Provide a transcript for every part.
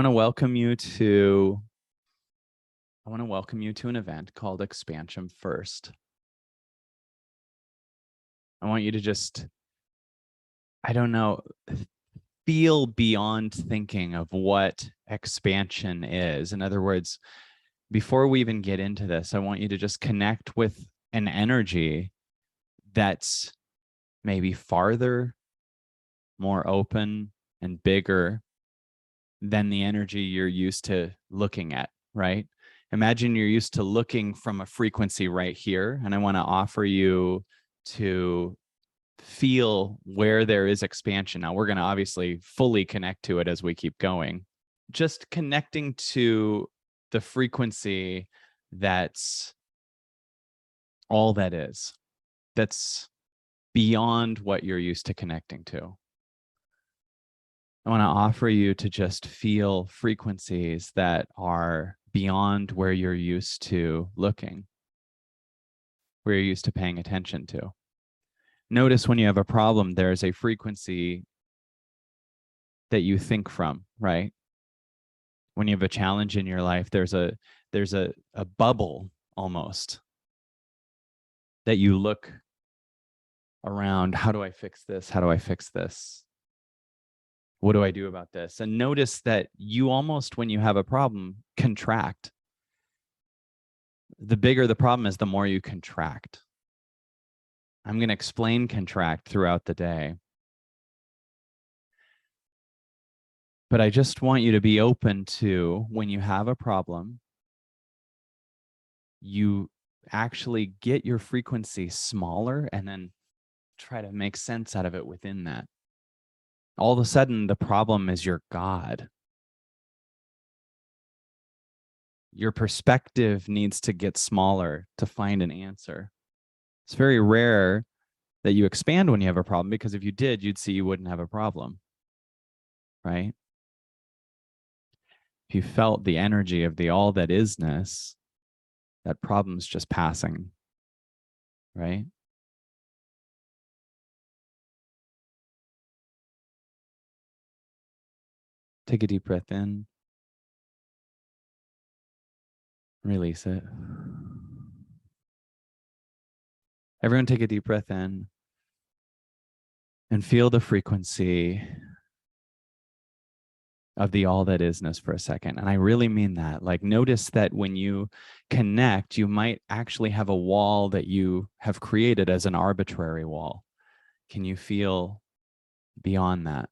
want to welcome you to an event called Expansion First. I want you to just, feel beyond thinking of what expansion is. In other words, before we even get into this, I want you to just connect with an energy that's maybe farther, more open, and bigger than the energy you're used to looking at, right? Imagine you're used to looking from a frequency right here, and I want to offer you to feel where there is expansion. Now, we're going to obviously fully connect to it as we keep going. Just connecting to the frequency that's all that is, that's beyond what you're used to connecting to. I want to offer you to just feel frequencies that are beyond where you're used to looking, where you're used to paying attention to. Notice when you have a problem, there's a frequency that you think from, right? When you have a challenge in your life, there's a bubble almost that you look around. How do I fix this? How do I fix this? What do I do about this? And notice that you almost, when you have a problem, contract. The bigger the problem is, the more you contract. I'm going to explain contract throughout the day. But I just want you to be open to, when you have a problem, you actually get your frequency smaller and then try to make sense out of it within that. All of a sudden, the problem is your God. Your perspective needs to get smaller to find an answer. It's very rare that you expand when you have a problem, because if you did, you'd see you wouldn't have a problem, right? If you felt the energy of the all that isness, that problem's just passing, right? Take a deep breath in. Release it. Everyone take a deep breath in and feel the frequency of the all that isness for a second. And I really mean that. Like, notice that when you connect, you might actually have a wall that you have created as an arbitrary wall. Can you feel beyond that?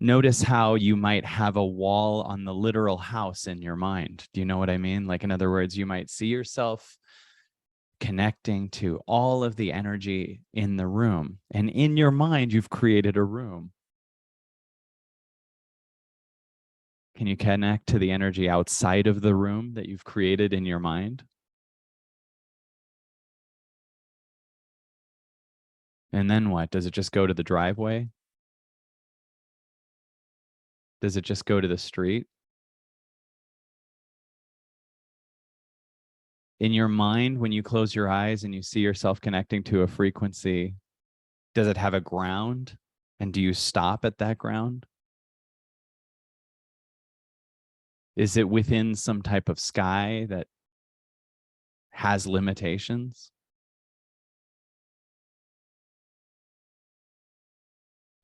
Notice how you might have a wall on the literal house in your mind. Do you know what I mean? Like, in other words, you might see yourself connecting to all of the energy in the room. And in your mind, you've created a room. Can you connect to the energy outside of the room that you've created in your mind? And then what? Does it just go to the driveway? Does it just go to the street? In your mind, when you close your eyes and you see yourself connecting to a frequency, does it have a ground? And do you stop at that ground? Is it within some type of sky that has limitations?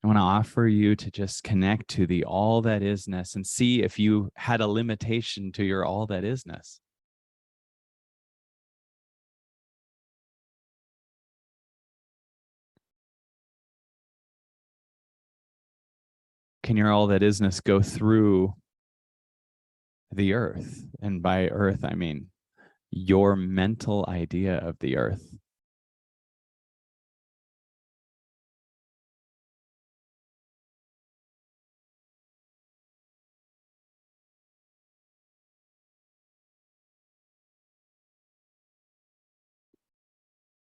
I want to offer you to just connect to the all that isness and see if you had a limitation to your all that isness. Can your all that isness go through the earth? And by earth, I mean your mental idea of the earth.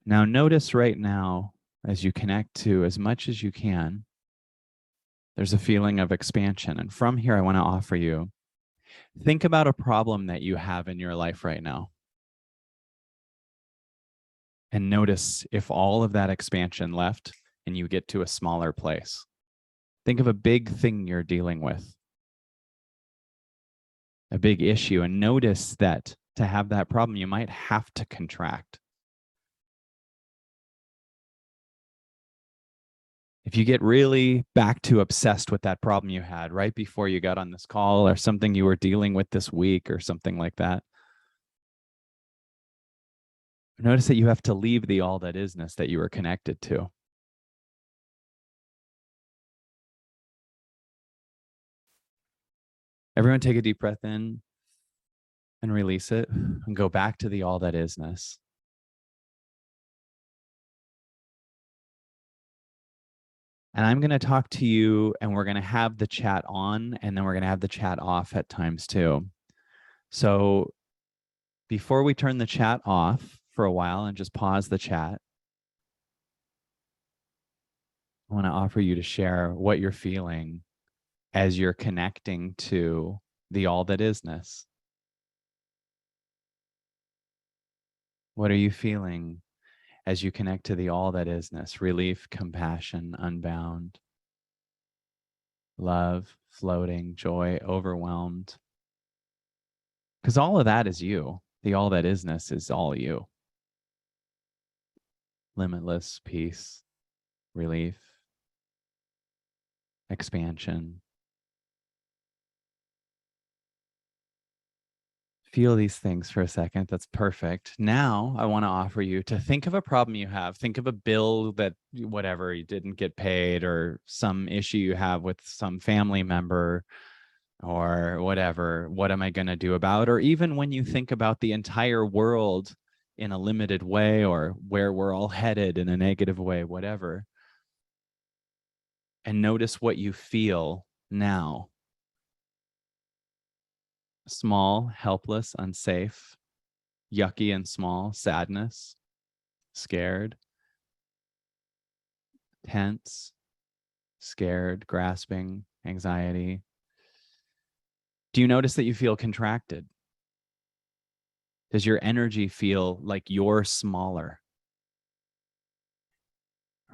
Now, notice right now, as you connect to as much as you can, there's a feeling of expansion. And from here, I want to offer you, think about a problem that you have in your life right now. And notice if all of that expansion left and you get to a smaller place. Think of a big thing you're dealing with, a big issue, and notice that to have that problem, you might have to contract. If you get really back to obsessed with that problem you had right before you got on this call, or something you were dealing with this week or something like that, notice that you have to leave the all that isness that you were connected to. Everyone take a deep breath in and release it and go back to the all that isness. And I'm going to talk to you, and we're going to have the chat on, and then we're going to have the chat off at times too. So before we turn the chat off for a while and just pause the chat, I want to offer you to share what you're feeling as you're connecting to the all that isness. What are you feeling as you connect to the all that isness? Relief, compassion, unbound, love, floating, joy, overwhelmed. Because all of that is you. The all that isness is all you. Limitless peace, relief, expansion. Feel these things for a second. That's perfect. Now I want to offer you to think of a problem you have. Think of a bill that whatever you didn't get paid, or some issue you have with some family member, or whatever. What am I going to do about? Or even when you think about the entire world in a limited way, or where we're all headed in a negative way, whatever. And notice what you feel now. Small, helpless, unsafe, yucky and small, sadness, scared, tense, scared, grasping, anxiety. Do you notice that you feel contracted? Does your energy feel like you're smaller?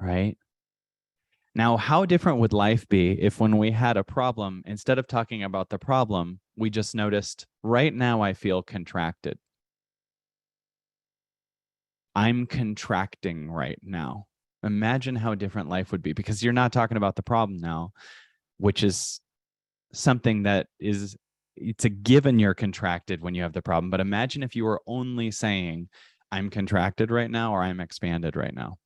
Right? Now, how different would life be if, when we had a problem, instead of talking about the problem, we just noticed, right now I feel contracted. I'm contracting right now. Imagine how different life would be, because you're not talking about the problem now, which is something that is, it's a given you're contracted when you have the problem. But imagine if you were only saying, I'm contracted right now, or I'm expanded right now.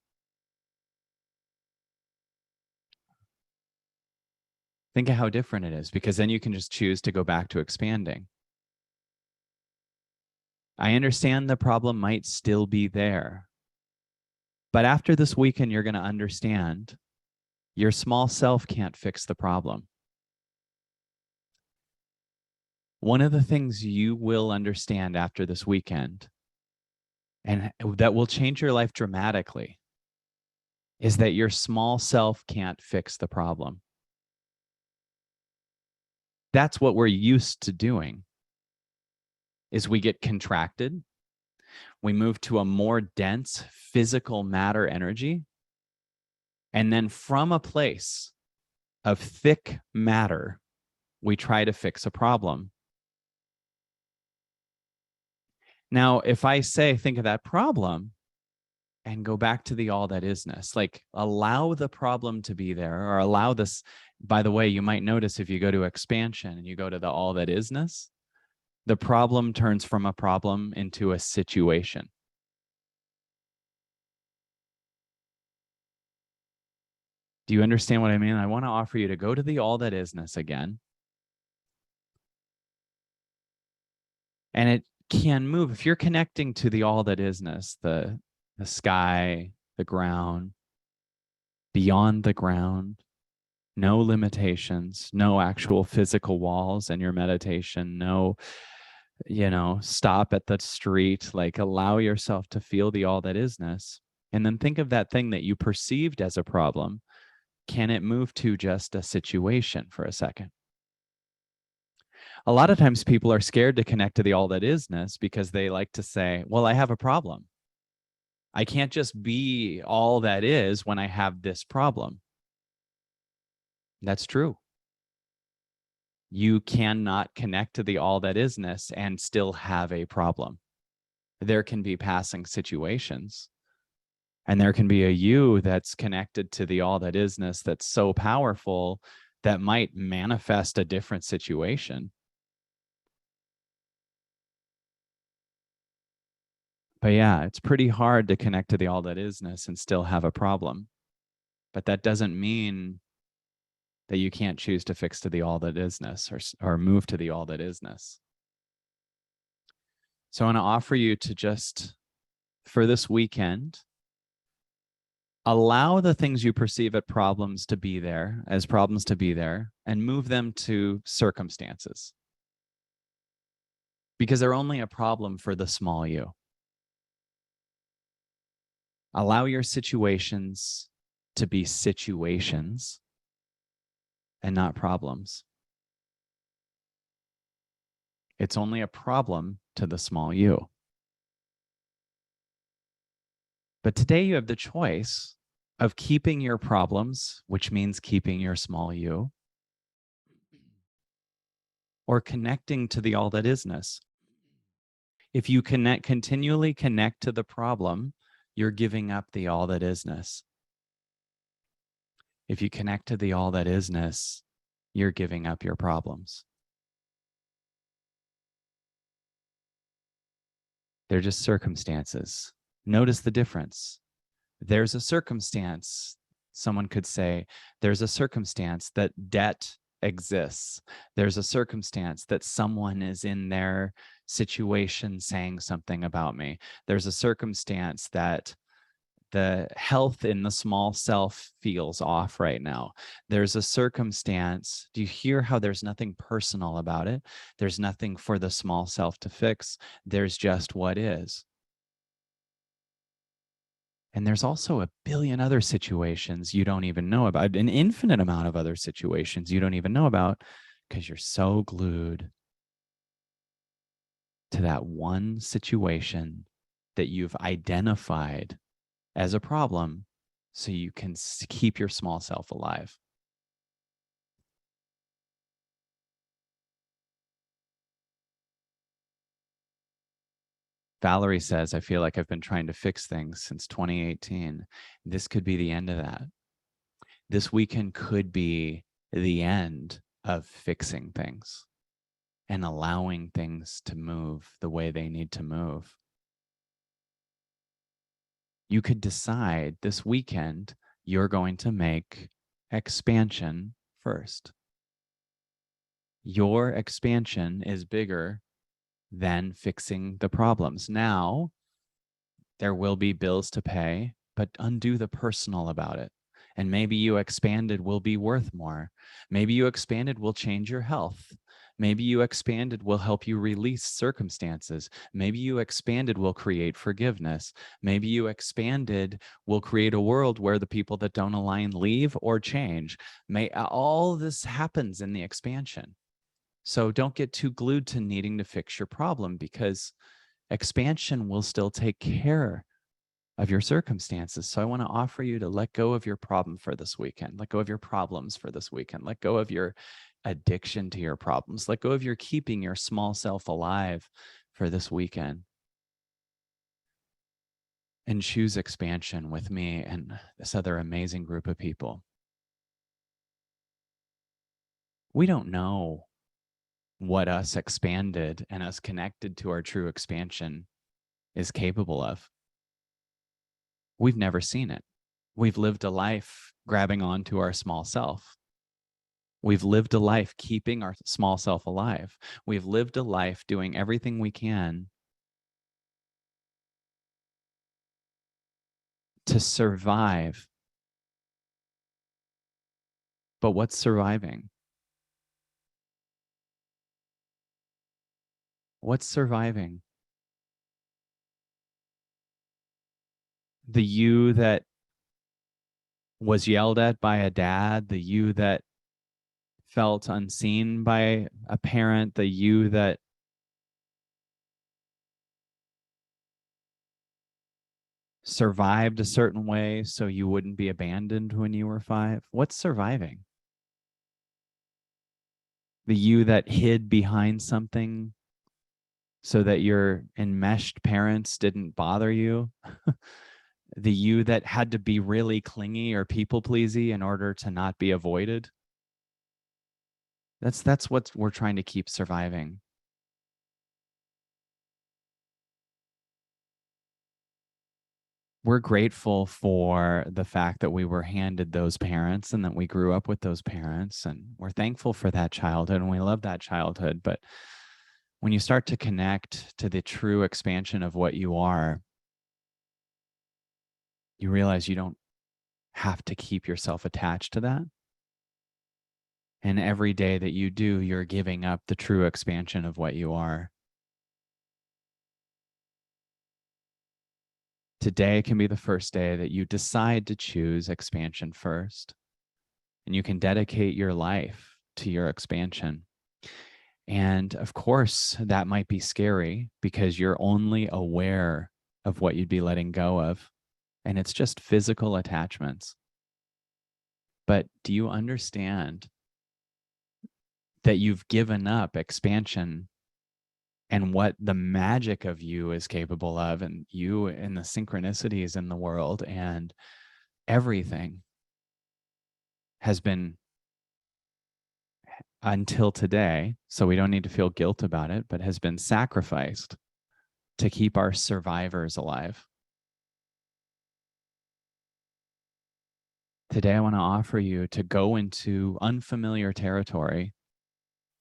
Think of how different it is, because then you can just choose to go back to expanding. I understand the problem might still be there, but after this weekend, you're going to understand your small self can't fix the problem. One of the things you will understand after this weekend, and that will change your life dramatically, is that your small self can't fix the problem. That's what we're used to doing, is we get contracted, we move to a more dense physical matter energy, and then from a place of thick matter, we try to fix a problem. Now, if I say, think of that problem and go back to the all that isness, like allow the problem to be there, or allow this. By the way, you might notice if you go to expansion and you go to the all that isness, the problem turns from a problem into a situation. Do you understand what I mean? I want to offer you to go to the all that isness again. And it can move. If you're connecting to the all that isness, the sky, the ground, beyond the ground, no limitations, no actual physical walls in your meditation, no, stop at the street, like allow yourself to feel the all that isness. And then think of that thing that you perceived as a problem. Can it move to just a situation for a second? A lot of times people are scared to connect to the all that isness because they like to say, well, I have a problem. I can't just be all that is when I have this problem. That's true. You cannot connect to the all that isness and still have a problem. There can be passing situations, and there can be a you that's connected to the all that isness that's so powerful that might manifest a different situation. But yeah, it's pretty hard to connect to the all that isness and still have a problem. But that doesn't mean that you can't choose to fix to the all that isness, or move to the all that isness. So I want to offer you to just, for this weekend, allow the things you perceive as problems to be there, and move them to circumstances, because they're only a problem for the small you. Allow your situations to be situations and not problems. It's only a problem to the small you. But today you have the choice of keeping your problems, which means keeping your small you, or connecting to the all that isness. If you continually connect to the problem, you're giving up the all that isness. If you connect to the all that isness, you're giving up your problems. They're just circumstances. Notice the difference. There's a circumstance. Someone could say, there's a circumstance that debt exists. There's a circumstance that someone is in their situation saying something about me. There's a circumstance that the health in the small self feels off right now. There's a circumstance. Do you hear how there's nothing personal about it? There's nothing for the small self to fix. There's just what is. And there's also a billion other situations you don't even know about, an infinite amount of other situations you don't even know about, because you're so glued to that one situation that you've identified as a problem so you can keep your small self alive. Valerie says, I feel like I've been trying to fix things since 2018. This could be the end of that. This weekend could be the end of fixing things and allowing things to move the way they need to move. You could decide this weekend you're going to make expansion first. Your expansion is bigger than fixing the problems. Now, there will be bills to pay, but undo the personal about it. And maybe you expanded will be worth more. Maybe you expanded will change your health. Maybe you expanded will help you release circumstances. Maybe you expanded will create forgiveness. Maybe you expanded will create a world where the people that don't align leave or change. All this happens in the expansion. So don't get too glued to needing to fix your problem, because expansion will still take care of your circumstances. So I want to offer you to let go of your problem for this weekend. Let go of your problems for this weekend. Let go of your addiction to your problems. Let go of your keeping your small self alive for this weekend. And choose expansion with me and this other amazing group of people. We don't know what us expanded and us connected to our true expansion is capable of. We've never seen it. We've lived a life grabbing onto our small self. We've lived a life keeping our small self alive. We've lived a life doing everything we can to survive. But what's surviving? What's surviving? The you that was yelled at by a dad, the you that felt unseen by a parent, the you that survived a certain way so you wouldn't be abandoned when you were 5? What's surviving? The you that hid behind something so that your enmeshed parents didn't bother you? The you that had to be really clingy or people pleasy in order to not be avoided? That's what we're trying to keep surviving. We're grateful for the fact that we were handed those parents and that we grew up with those parents, and we're thankful for that childhood and we love that childhood. But when you start to connect to the true expansion of what you are, you realize you don't have to keep yourself attached to that. And every day that you do, you're giving up the true expansion of what you are. Today can be the first day that you decide to choose expansion first, and you can dedicate your life to your expansion. And of course, that might be scary because you're only aware of what you'd be letting go of, and it's just physical attachments. But do you understand that you've given up expansion and what the magic of you is capable of, and you and the synchronicities in the world, and everything has been, until today, so we don't need to feel guilt about it, but has been sacrificed to keep our survivors alive. Today, I want to offer you to go into unfamiliar territory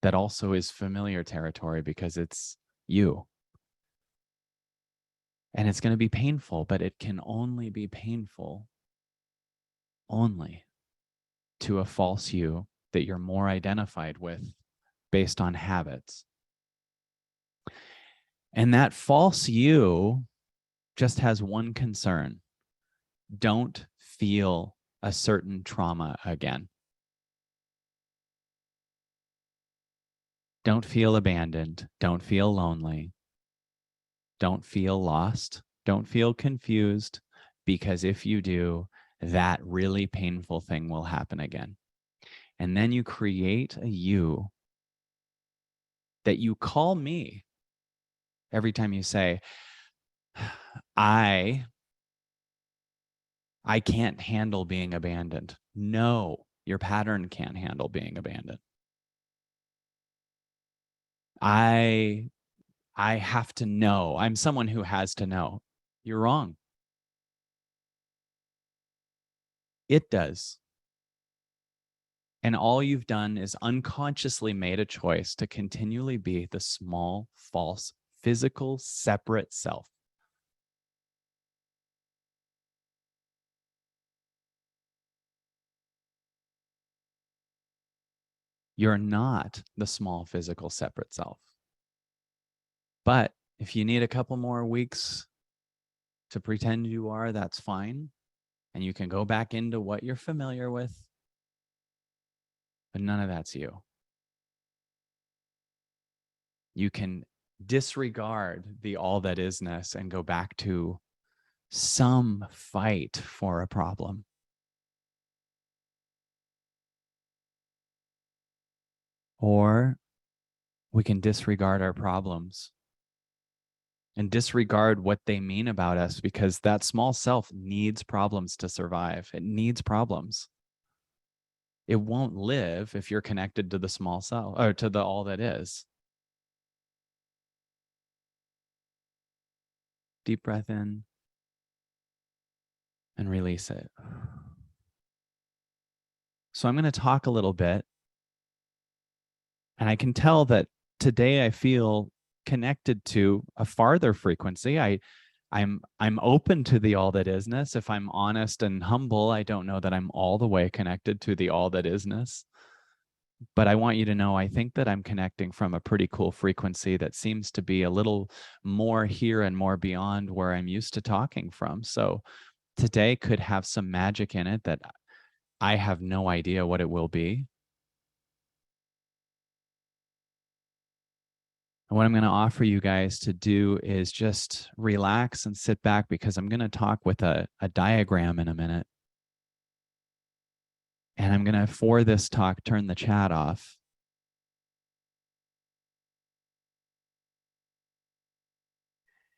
that also is familiar territory because it's you. And it's going to be painful, but it can only be painful only to a false you that you're more identified with based on habits. And that false you just has one concern: don't feel a certain trauma again. Don't feel abandoned. Don't feel lonely. Don't feel lost. Don't feel confused, because if you do, that really painful thing will happen again. And then you create a you that you call me every time you say, I can't handle being abandoned. No, your pattern can't handle being abandoned. I have to know. I'm someone who has to know. You're wrong. It does. And all you've done is unconsciously made a choice to continually be the small, false, physical, separate self. You're not the small, physical, separate self. But if you need a couple more weeks to pretend you are, that's fine. And you can go back into what you're familiar with. But none of that's you. You can disregard the all that isness and go back to some fight for a problem. Or we can disregard our problems and disregard what they mean about us, because that small self needs problems to survive. It needs problems. It won't live if you're connected to the small self or to the all that is. Deep breath in and release it. So I'm going to talk a little bit, and I can tell that today I feel connected to a farther frequency. I'm open to the all that isness. If I'm honest and humble, I don't know that I'm all the way connected to the all that isness. But I want you to know, I think that I'm connecting from a pretty cool frequency that seems to be a little more here and more beyond where I'm used to talking from. So today could have some magic in it that I have no idea what it will be. And what I'm going to offer you guys to do is just relax and sit back, because I'm going to talk with a diagram in a minute. And I'm going to, for this talk, turn the chat off.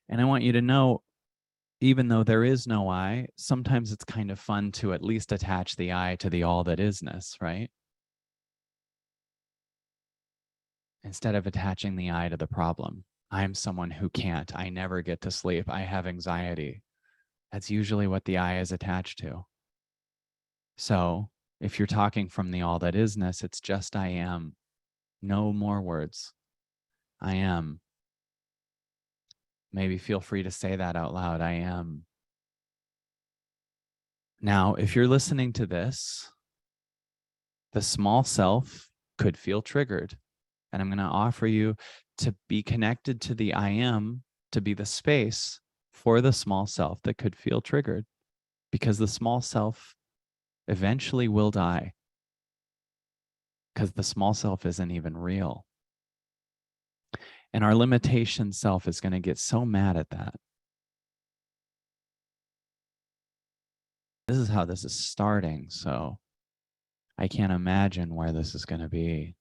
And I want you to know, even though there is no I, sometimes it's kind of fun to at least attach the I to the all that isness, right? Instead of attaching the I to the problem. I'm someone who can't. I never get to sleep. I have anxiety. That's usually what the I is attached to. So if you're talking from the all that isness, it's just I am. No more words. I am. Maybe feel free to say that out loud. I am. Now, if you're listening to this, the small self could feel triggered. And I'm going to offer you to be connected to the I am, to be the space for the small self that could feel triggered, because the small self eventually will die, because the small self isn't even real. And our limitation self is going to get so mad at that. This is how this is starting, so I can't imagine where this is going to be.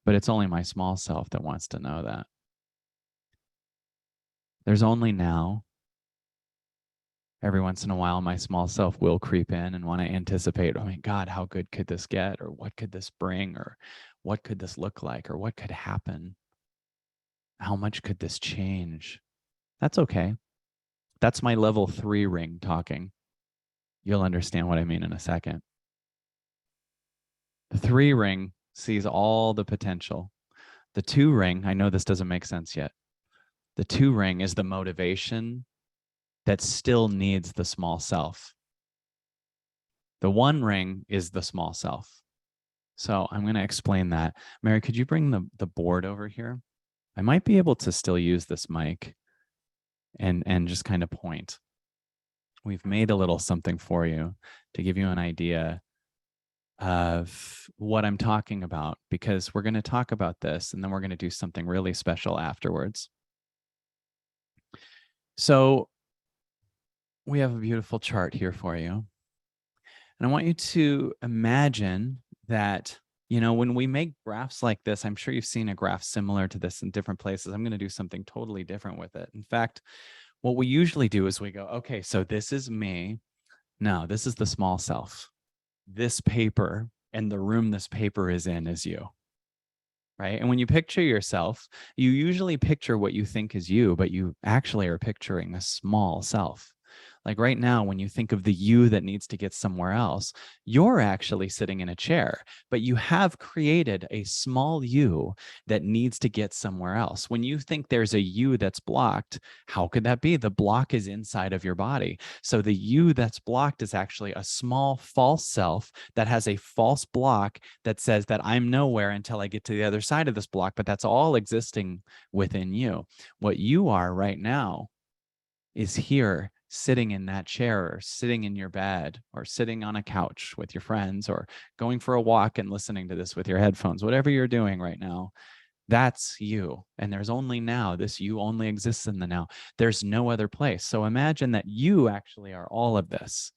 But it's only my small self that wants to know that. There's only now. Every once in a while, my small self will creep in and want to anticipate, oh my God, how good could this get? Or what could this bring? Or what could this look like? Or what could happen? How much could this change? That's okay. That's my level 3 ring talking. You'll understand what I mean in a second. The 3 ring sees all the potential. The 2 ring, I know this doesn't make sense yet. The 2 ring is the motivation that still needs the small self. The 1 ring is the small self. So I'm going to explain that. Mary, could you bring the board over here? I might be able to still use this mic and just kind of point. We've made a little something for you to give you an idea of what I'm talking about, because we're going to talk about this and then we're going to do something really special afterwards. So we have a beautiful chart here for you. And I want you to imagine that, you know, when we make graphs like this, I'm sure you've seen a graph similar to this in different places. I'm going to do something totally different with it. In fact, what we usually do is we go, okay, so this is me. No, this is the small self. This paper and the room this paper is in is you. Right. And when you picture yourself, you usually picture what you think is you, but you actually are picturing a small self. Like right now, when you think of the you that needs to get somewhere else, you're actually sitting in a chair, but you have created a small you that needs to get somewhere else. When you think there's a you that's blocked, how could that be? The block is inside of your body. So the you that's blocked is actually a small false self that has a false block that says that I'm nowhere until I get to the other side of this block, but that's all existing within you. What you are right now is here, sitting in that chair, or sitting in your bed, or sitting on a couch with your friends, or going for a walk and listening to this with your headphones, whatever you're doing right now, that's you. And there's only now. This you only exists in the now. There's no other place. So imagine that you actually are all of this.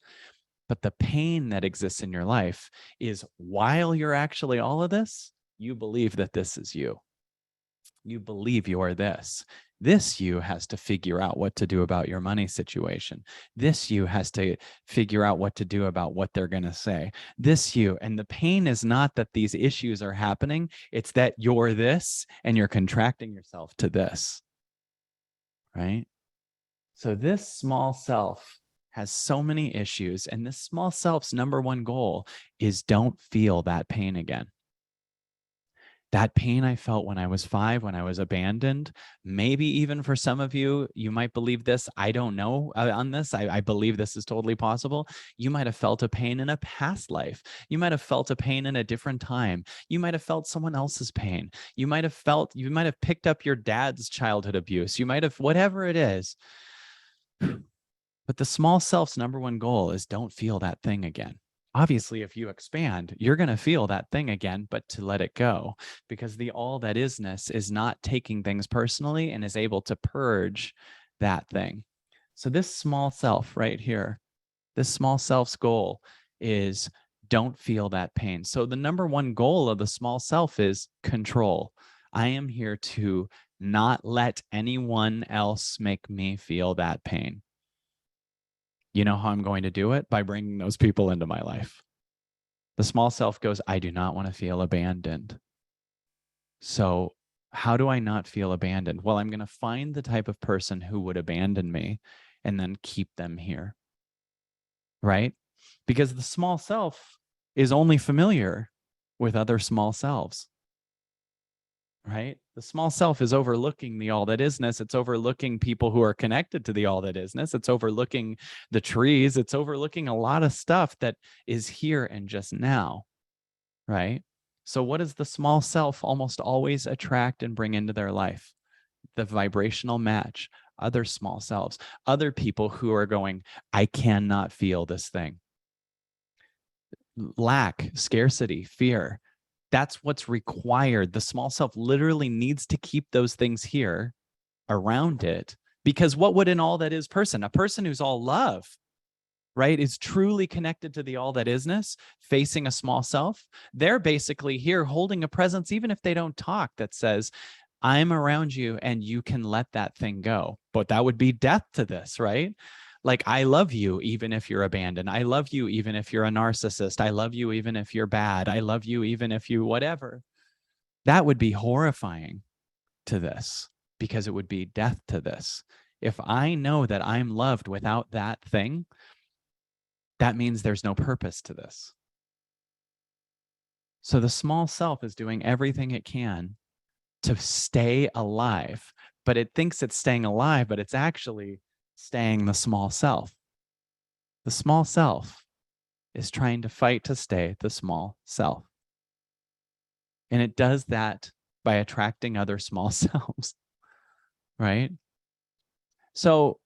But the pain that exists in your life is, while you're actually all of this, you believe that this is you. You believe you are this. This you has to figure out what to do about your money situation. This you has to figure out what to do about what they're going to say. This you, and the pain is not that these issues are happening. It's that you're this and you're contracting yourself to this, right? So this small self has so many issues, and this small self's number one goal is don't feel that pain again. That pain I felt when I was 5, when I was abandoned, maybe even for some of you, you might believe this. I don't know on this. I believe this is totally possible. You might have felt a pain in a past life. You might have felt a pain in a different time. You might have felt someone else's pain. You might have picked up your dad's childhood abuse. You might have, whatever it is. But the small self's number one goal is don't feel that thing again. Obviously, if you expand, you're going to feel that thing again, but to let it go, because the all that isness is not taking things personally and is able to purge that thing. So this small self right here, this small self's goal is don't feel that pain. So the number one goal of the small self is control. I am here to not let anyone else make me feel that pain. You know how I'm going to do it? By bringing those people into my life. The small self goes, I do not want to feel abandoned. So how do I not feel abandoned? Well, I'm going to find the type of person who would abandon me and then keep them here. Right? Because the small self is only familiar with other small selves. Right? The small self is overlooking the all that isness. It's overlooking people who are connected to the all that isness. It's overlooking the trees. It's overlooking a lot of stuff that is here and just now. Right? So what does the small self almost always attract and bring into their life? The vibrational match, other small selves, other people who are going, I cannot feel this thing. Lack, scarcity, fear. That's what's required. The small self literally needs to keep those things here around it, because what would an all that is person? A person who's all love, right, is truly connected to the all that isness, facing a small self. They're basically here holding a presence, even if they don't talk, that says, I'm around you and you can let that thing go. But that would be death to this, right? Like, I love you even if you're abandoned. I love you even if you're a narcissist. I love you even if you're bad. I love you even if you whatever. That would be horrifying to this, because it would be death to this. If I know that I'm loved without that thing, that means there's no purpose to this. So the small self is doing everything it can to stay alive, but it thinks it's staying alive, but it's actually staying the small self. The small self is trying to fight to stay the small self. And it does that by attracting other small selves, right? So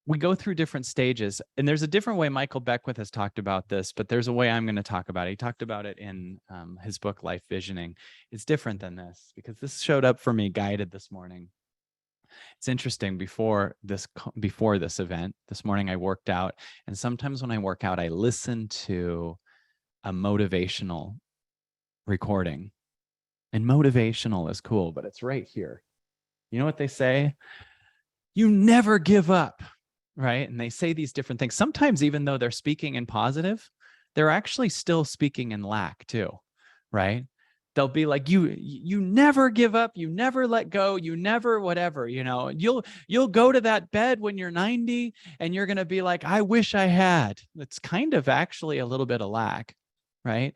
we go through different stages, and there's a different way Michael Beckwith has talked about this, but there's a way I'm going to talk about it. He talked about it in his book, Life Visioning. It's different than this, because this showed up for me guided this morning. It's interesting, before this event this morning, I worked out, and sometimes when I work out, I listen to a motivational recording. And motivational is cool, but it's right here. You know what they say? You never give up, right? And they say these different things. Sometimes, even though they're speaking in positive, they're actually still speaking in lack too, right? They'll be like, you never give up, you never let go, you never whatever, you'll go to that bed when you're 90 and you're going to be like, I wish I had. It's kind of actually a little bit of lack, right?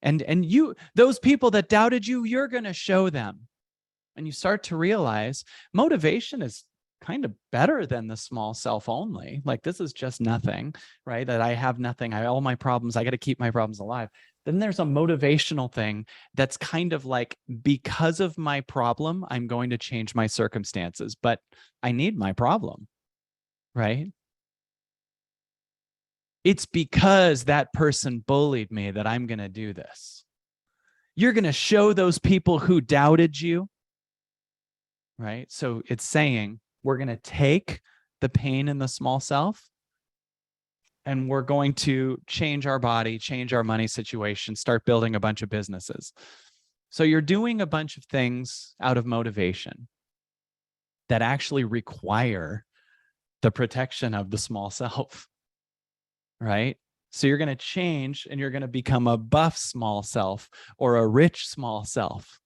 And you, those people that doubted you, you're going to show them. And you start to realize motivation is kind of better than the small self only. Like, this is just nothing, right? That I have nothing. I have all my problems. I got to keep my problems alive. Then there's a motivational thing that's kind of like, because of my problem, I'm going to change my circumstances, but I need my problem, right? It's because that person bullied me that I'm going to do this. You're going to show those people who doubted you, right? So it's saying, we're going to take the pain in the small self, and we're going to change our body, change our money situation, start building a bunch of businesses. So you're doing a bunch of things out of motivation that actually require the protection of the small self, right? So you're going to change, and you're going to become a buff small self, or a rich small self,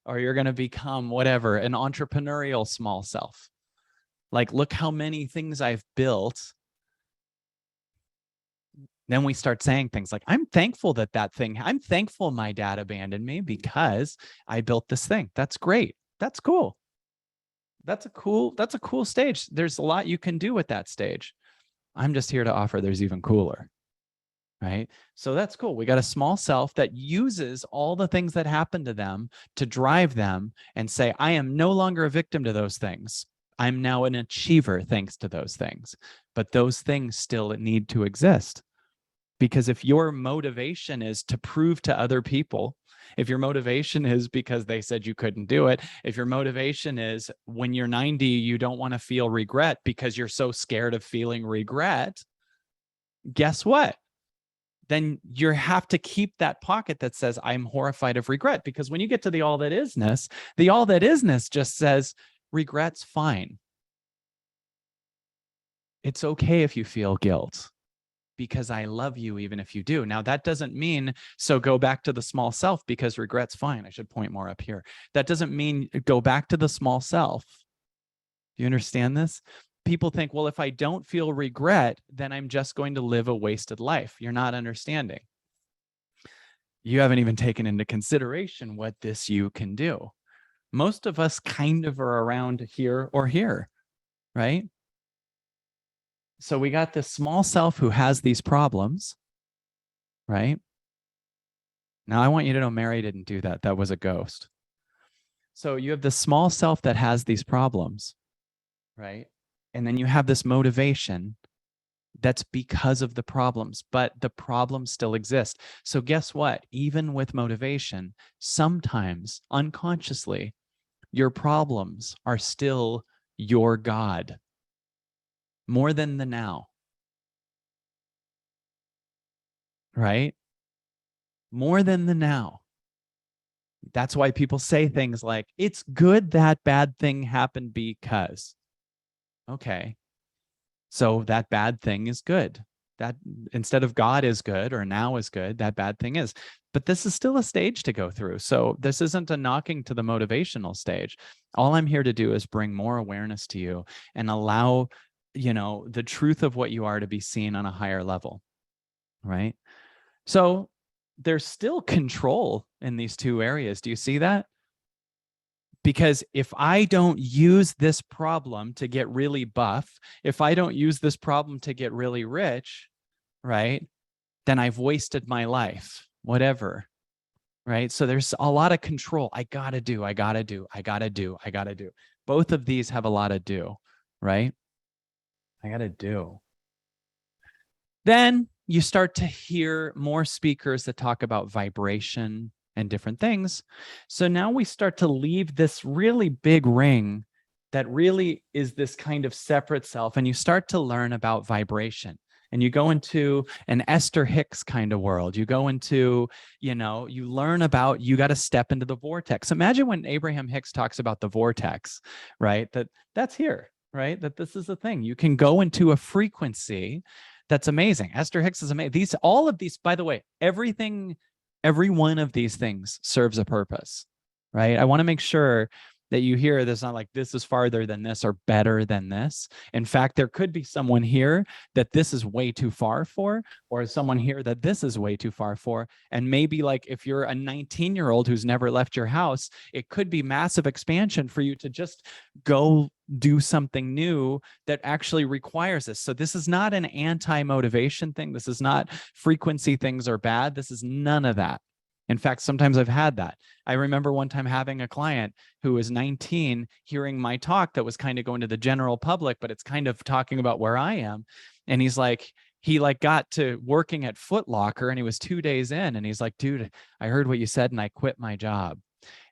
or you're going to become whatever, an entrepreneurial small self. Like, look how many things I've built. Then we start saying things like, I'm thankful I'm thankful my dad abandoned me because I built this thing. That's great. That's cool. That's a cool stage. There's a lot you can do with that stage. I'm just here to offer there's even cooler, right? So that's cool. We got a small self that uses all the things that happen to them to drive them and say, I am no longer a victim to those things. I'm now an achiever thanks to those things. But those things still need to exist, Because if your motivation is to prove to other people, if your motivation is because they said you couldn't do it, if your motivation is when you're 90, you don't want to feel regret because you're so scared of feeling regret, guess what? Then you have to keep that pocket that says, I'm horrified of regret. Because when you get to the all that isness, the all that isness just says, regret's fine. It's okay if you feel guilt, because I love you even if you do. Now, that doesn't mean, so go back to the small self because regret's fine. I should point more up here. That doesn't mean go back to the small self. Do you understand this? People think, well, if I don't feel regret, then I'm just going to live a wasted life. You're not understanding. You haven't even taken into consideration what this you can do. Most of us kind of are around here or here, right? So we got this small self who has these problems, right? Now, I want you to know Mary didn't do that. That was a ghost. So you have this small self that has these problems, right? And then you have this motivation that's because of the problems, but the problems still exist. So guess what? Even with motivation, sometimes unconsciously, your problems are still your God, more than the now, right? More than the now. That's why people say things like, it's good that bad thing happened because. Okay, so that bad thing is good. That instead of God is good or now is good, that bad thing is. But this is still a stage to go through. So this isn't a knocking to the motivational stage. All I'm here to do is bring more awareness to you and allow, the truth of what you are to be seen on a higher level, right? So there's still control in these two areas. Do you see that? Because if I don't use this problem to get really buff, if I don't use this problem to get really rich, right, then I've wasted my life, whatever, right? So there's a lot of control. I gotta do. Both of these have a lot of do, right? I gotta do. Then you start to hear more speakers that talk about vibration and different things. So now we start to leave this really big ring that really is this kind of separate self, and you start to learn about vibration. And you go into an Esther Hicks kind of world. You go into, you learn about, you got to step into the vortex. Imagine when Abraham Hicks talks about the vortex, right? That's here, right? That this is a thing. You can go into a frequency that's amazing. Esther Hicks is amazing. All of these, by the way, every one of these things serves a purpose, right? I want to make sure that you hear this, not like this is farther than this or better than this. In fact, there could be someone here that this is way too far for, or someone here that this is way too far for. And maybe like if you're a 19-year-old who's never left your house, it could be massive expansion for you to just go do something new that actually requires this. So this is not an anti-motivation thing. This is not frequency things are bad. This is none of that. In fact, sometimes I've had that. I remember one time having a client who was 19 hearing my talk that was kind of going to the general public, but it's kind of talking about where I am. And he's like, he got to working at Foot Locker and he was 2 days in and he's like, dude, I heard what you said and I quit my job.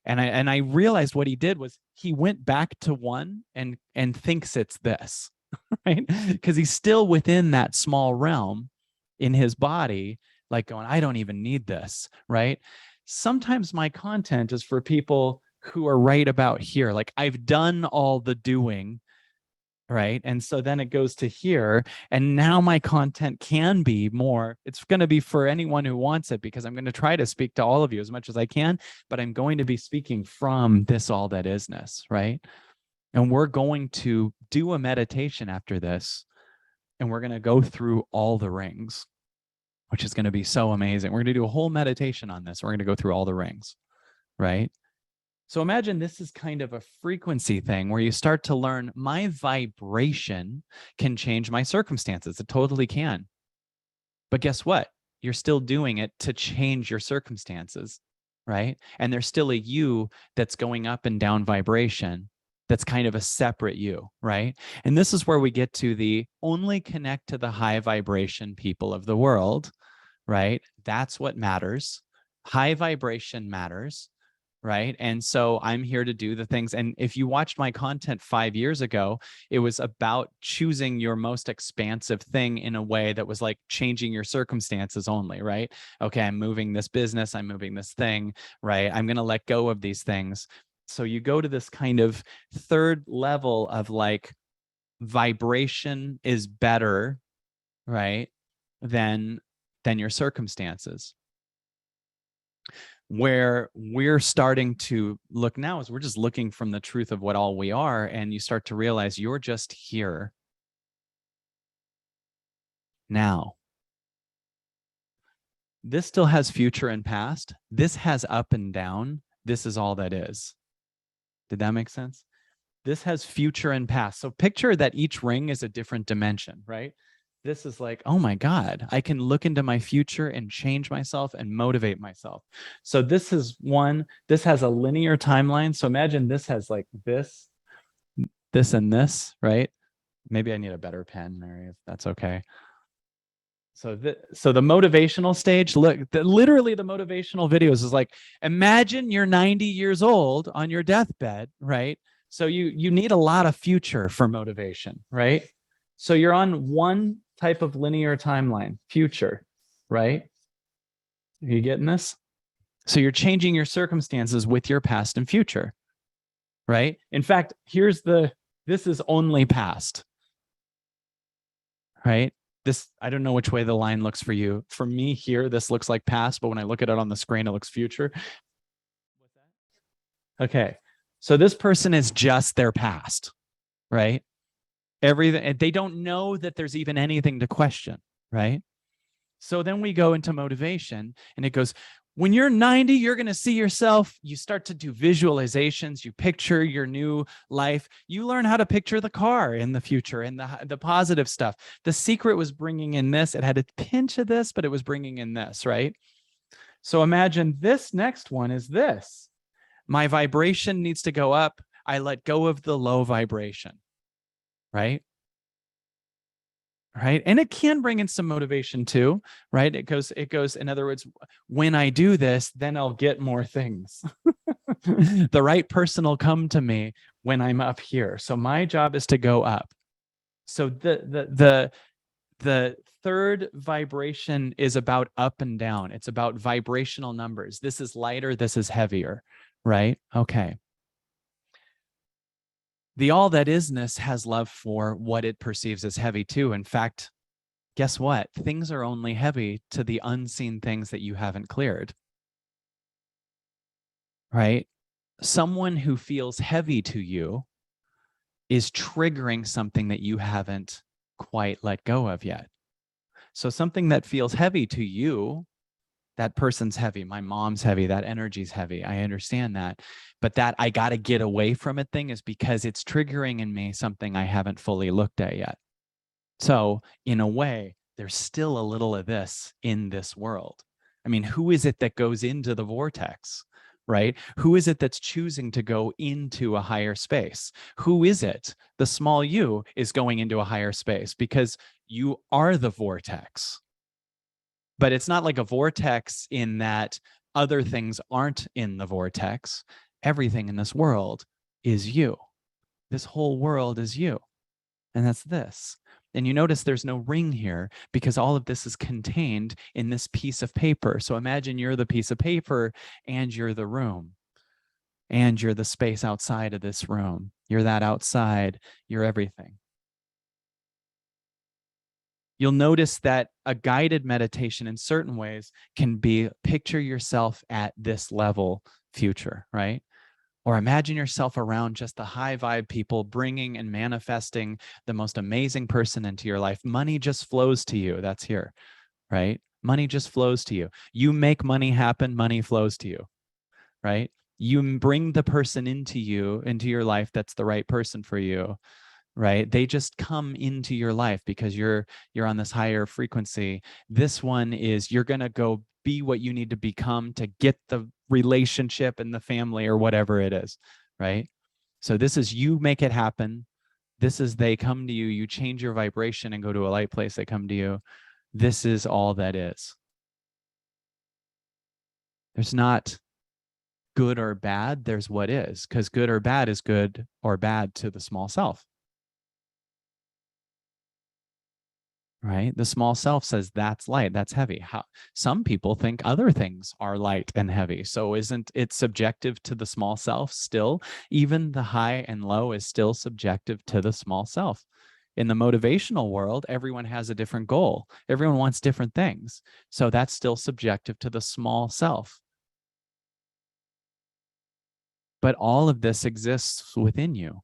And I realized what he did was he went back to one and thinks it's this, right? Because he's still within that small realm in his body, like going, I don't even need this, right? Sometimes my content is for people who are right about here. Like I've done all the doing, right? And so then it goes to here. And now my content can be more, it's going to be for anyone who wants it, because I'm going to try to speak to all of you as much as I can, but I'm going to be speaking from this all that isness, right? And we're going to do a meditation after this, and we're going to go through all the rings, which is going to be so amazing. We're going to do a whole meditation on this. We're going to go through all the rings, right? So imagine this is kind of a frequency thing where you start to learn my vibration can change my circumstances. It totally can. But guess what? You're still doing it to change your circumstances, right? And there's still a you that's going up and down vibration. That's kind of a separate you, right? And this is where we get to the only connect to the high vibration people of the world, right? That's what matters. High vibration matters, right? And so I'm here to do the things. And if you watched my content 5 years ago, it was about choosing your most expansive thing in a way that was like changing your circumstances only, right? Okay, I'm moving this business, I'm moving this thing, right? I'm going to let go of these things. So you go to this kind of third level of like vibration is better, right? Than your circumstances. Where we're starting to look now is we're just looking from the truth of what all we are, and you start to realize you're just here now. This still has future and past. This has up and down. This is all that is. Did that make sense? This has future and past. So picture that each ring is a different dimension, right? This is like, oh my God, I can look into my future and change myself and motivate myself. So this is one, this has a linear timeline. So imagine this has like this, and this, right? Maybe I need a better pen, Mary, if that's okay. So the motivational stage, look, literally the motivational videos is like, imagine you're 90 years old on your deathbed, right? So you need a lot of future for motivation, right? So you're on one type of linear timeline, future, right? Are you getting this? So you're changing your circumstances with your past and future, right? In fact, this is only past, right? This, I don't know which way the line looks for you. For me here, this looks like past, but when I look at it on the screen, it looks future. Okay. So this person is just their past, right? Everything, they don't know that there's even anything to question, right? So then we go into motivation, and it goes, when you're 90, you're going to see yourself. You start to do visualizations. You picture your new life. You learn how to picture the car in the future and the positive stuff. The secret was bringing in this. It had a pinch of this, but it was bringing in this, right? So imagine this next one is this. My vibration needs to go up. I let go of the low vibration, right? Right. And it can bring in some motivation too, right? It goes, in other words, when I do this, then I'll get more things. The right person will come to me when I'm up here. So my job is to go up. So the third vibration is about up and down. It's about vibrational numbers. This is lighter, this is heavier, right? Okay. The all that isness has love for what it perceives as heavy too. In fact, guess what? Things are only heavy to the unseen things that you haven't cleared, right? Someone who feels heavy to you is triggering something that you haven't quite let go of yet. So something that feels heavy to you, that person's heavy, my mom's heavy, that energy's heavy. I understand that. But that I got to get away from it thing is because it's triggering in me something I haven't fully looked at yet. So in a way, there's still a little of this in this world. I mean, who is it that goes into the vortex, right? Who is it that's choosing to go into a higher space? Who is it? The small you is going into a higher space because you are the vortex. But it's not like a vortex in that other things aren't in the vortex. Everything in this world is you. This whole world is you. And that's this. And you notice there's no ring here because all of this is contained in this piece of paper. So imagine you're the piece of paper and you're the room and you're the space outside of this room. You're that outside, you're everything. You'll notice that a guided meditation in certain ways can be picture yourself at this level future, right? Or imagine yourself around just the high vibe people bringing and manifesting the most amazing person into your life. Money just flows to you. That's here, right? Money just flows to you. You make money happen, money flows to you, right? You bring the person into you, into your life that's the right person for you, right? They just come into your life because you're on this higher frequency. This one is you're going to go be what you need to become to get the relationship and the family or whatever it is, right? So this is you make it happen. This is they come to you, you change your vibration and go to a light place, they come to you. This is all that is. There's not good or bad. There's what is, because good or bad is good or bad to the small self. Right? The small self says that's light, that's heavy. How some people think other things are light and heavy. So isn't it subjective to the small self still? Even the high and low is still subjective to the small self. In the motivational world, everyone has a different goal. Everyone wants different things. So that's still subjective to the small self. But all of this exists within you.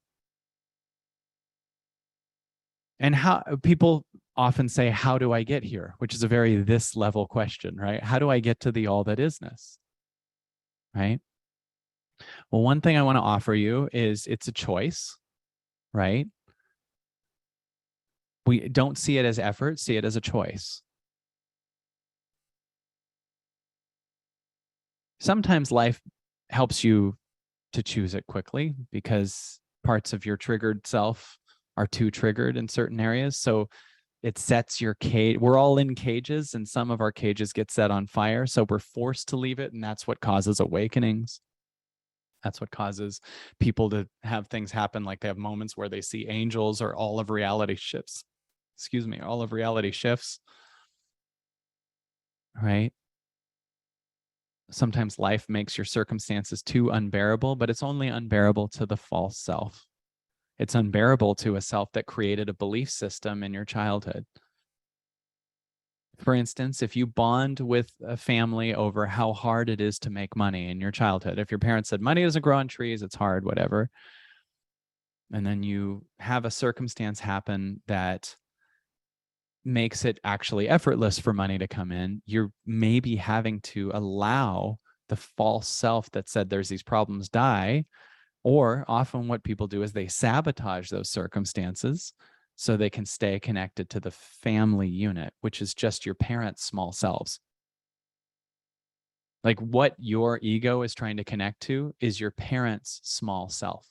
And how people often say, how do I get here? Which is a very this level question, right? How do I get to the all that isness? Right? Well, one thing I want to offer you is it's a choice, right? We don't see it as effort, see it as a choice. Sometimes life helps you to choose it quickly because parts of your triggered self are too triggered in certain areas. So it sets your cage. We're all in cages, and some of our cages get set on fire. So we're forced to leave it. And that's what causes awakenings. That's what causes people to have things happen. Like they have moments where they see angels, or all of reality shifts. Excuse me, all of reality shifts. Right? Sometimes life makes your circumstances too unbearable, but it's only unbearable to the false self. It's unbearable to a self that created a belief system in your childhood. For instance, if you bond with a family over how hard it is to make money in your childhood, if your parents said money doesn't grow on trees, it's hard, whatever, and then you have a circumstance happen that makes it actually effortless for money to come in, you're maybe having to allow the false self that said there's these problems die. Or often what people do is they sabotage those circumstances so they can stay connected to the family unit, which is just your parents' small selves. Like what your ego is trying to connect to is your parents' small self.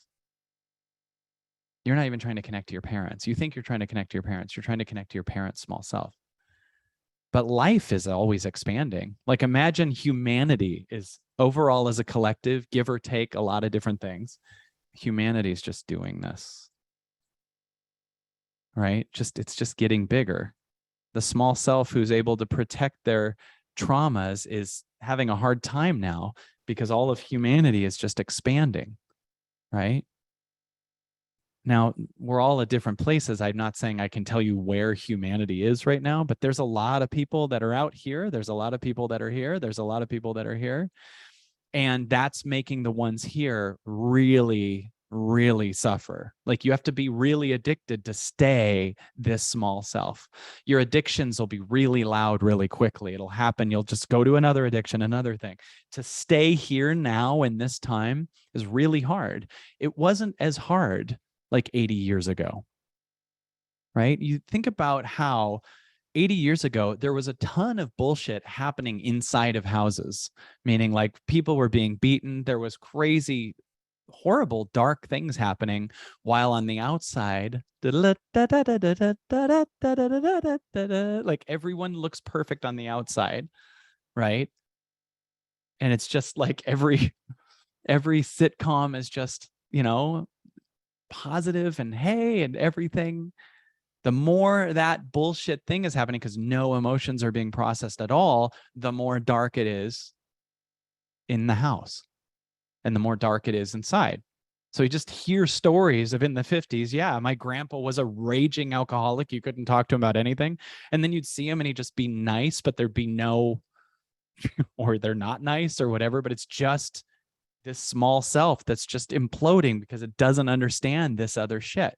You're not even trying to connect to your parents. You think you're trying to connect to your parents. You're trying to connect to your parents' small self. But life is always expanding. Like imagine humanity is overall as a collective, give or take a lot of different things. Humanity is just doing this, right? It's just getting bigger. The small self who's able to protect their traumas is having a hard time now because all of humanity is just expanding, right? Now, we're all at different places. I'm not saying I can tell you where humanity is right now, but there's a lot of people that are out here. There's a lot of people that are here. There's a lot of people that are here. And that's making the ones here really, really suffer. Like you have to be really addicted to stay this small self. Your addictions will be really loud really quickly. It'll happen. You'll just go to another addiction, another thing. To stay here now in this time is really hard. It wasn't as hard like 80 years ago, right? You think about how 80 years ago, there was a ton of bullshit happening inside of houses, meaning like people were being beaten. There was crazy, horrible, dark things happening, while on the outside, like everyone looks perfect on the outside, right? And it's just like every sitcom is just, positive and hey and everything. The more that bullshit thing is happening because no emotions are being processed at all, the more dark it is in the house and the more dark it is inside. So you just hear stories of in the 50s. Yeah, my grandpa was a raging alcoholic. You couldn't talk to him about anything. And then you'd see him and he'd just be nice, but there'd be no, or they're not nice or whatever. But it's just this small self that's just imploding because it doesn't understand this other shit.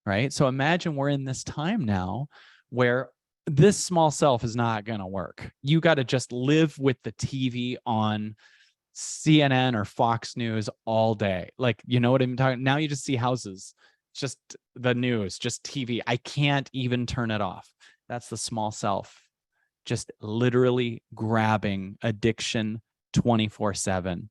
Right? So imagine we're in this time now where this small self is not going to work. You got to just live with the TV on CNN or Fox News all day. Like, you know what I'm talking? Now you just see houses, just the news, just TV. I can't even turn it off. That's the small self, just literally grabbing addiction 24/7.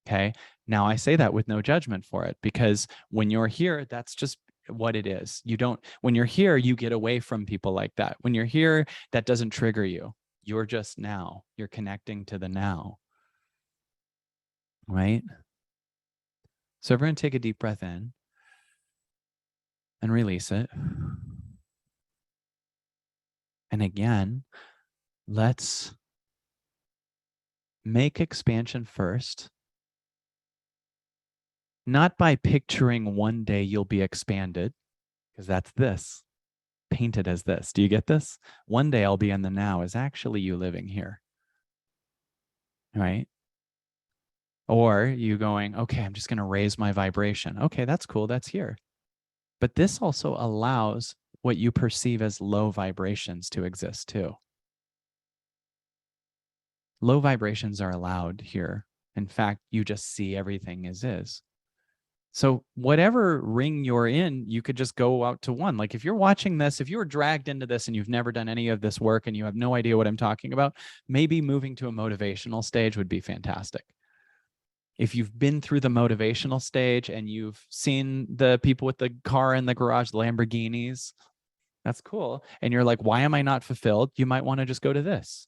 Okay. Now I say that with no judgment for it, because when you're here, that's just what it is. You don't, when you're here, you get away from people like that. When you're here, that doesn't trigger you. You're just now, you're connecting to the now. right? So everyone take a deep breath in and release it. And again, let's make expansion first, not by picturing one day you'll be expanded, because that's this, painted as this. Do you get this? One day I'll be in the now is actually you living here, right? Or you going, okay, I'm just going to raise my vibration. Okay, that's cool. That's here. But this also allows what you perceive as low vibrations to exist too. Low vibrations are allowed here. In fact, you just see everything as is. So whatever ring you're in, you could just go out to one. Like if you're watching this, if you were dragged into this and you've never done any of this work and you have no idea what I'm talking about, maybe moving to a motivational stage would be fantastic. If you've been through the motivational stage and you've seen the people with the car in the garage, Lamborghinis, that's cool. And you're like, why am I not fulfilled? You might want to just go to this.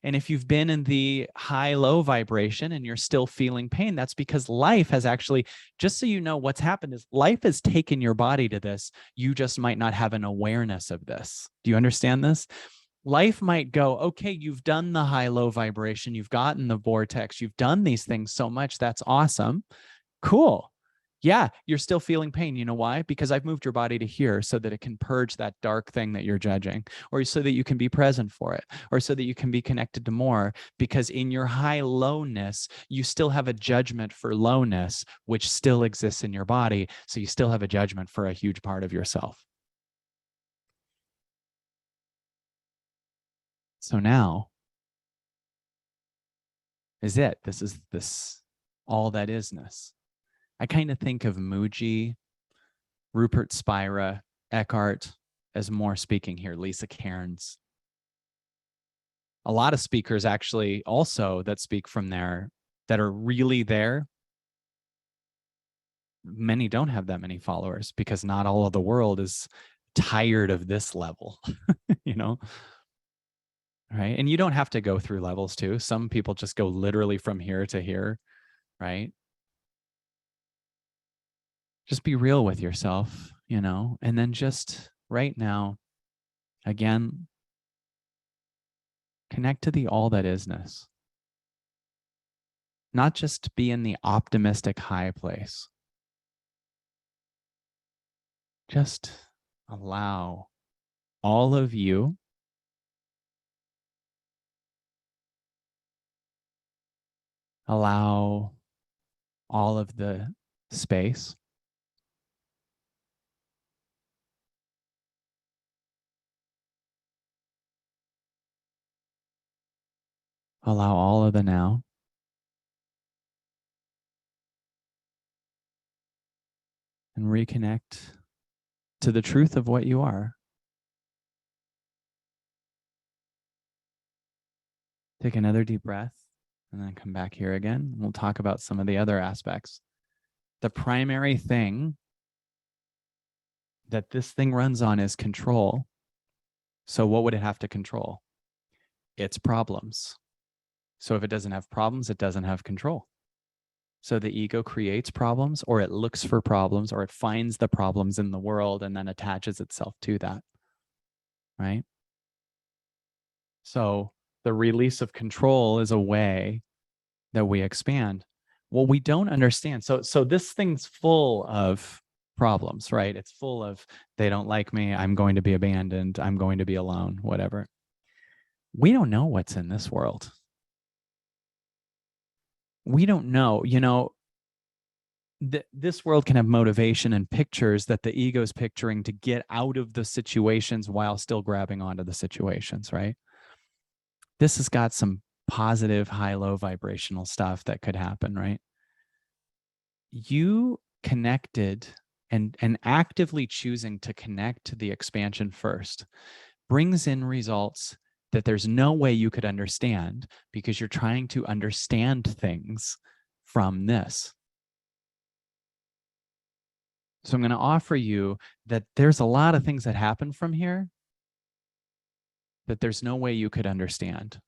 And if you've been in the high-low vibration and you're still feeling pain, that's because life has actually, just so you know what's happened is life has taken your body to this. You just might not have an awareness of this. Do you understand this? Life might go, okay, you've done the high-low vibration. You've gotten the vortex. You've done these things so much. That's awesome. Cool. Yeah, you're still feeling pain. You know why? Because I've moved your body to here so that it can purge that dark thing that you're judging, or so that you can be present for it, or so that you can be connected to more. Because in your high lowness, you still have a judgment for lowness, which still exists in your body. So you still have a judgment for a huge part of yourself. So now is it. This is this all that isness. I kind of think of Muji, Rupert Spira, Eckhart as more speaking here, Lisa Cairns. A lot of speakers actually also that speak from there that are really there. Many don't have that many followers because not all of the world is tired of this level, you know? Right. And you don't have to go through levels too. Some people just go literally from here to here, right? Just be real with yourself, you know, and then just right now, again, connect to the all that isness. Not just be in the optimistic high place. Just allow all of you, allow all of the space, allow all of the now. And reconnect to the truth of what you are. Take another deep breath and then come back here again. We'll talk about some of the other aspects. The primary thing that this thing runs on is control. So what would it have to control? Its problems. So if it doesn't have problems, it doesn't have control. So the ego creates problems, or it looks for problems, or it finds the problems in the world and then attaches itself to that, right? So the release of control is a way that we expand. Well, we don't understand. So this thing's full of problems, right? It's full of, they don't like me, I'm going to be abandoned, I'm going to be alone, whatever. We don't know what's in this world. We don't know, you know, this world can have motivation and pictures that the ego is picturing to get out of the situations while still grabbing onto the situations, right? This has got some positive high-low vibrational stuff that could happen, right? You connected and actively choosing to connect to the expansion first brings in results that there's no way you could understand because you're trying to understand things from this. So I'm going to offer you that there's a lot of things that happen from here that there's no way you could understand.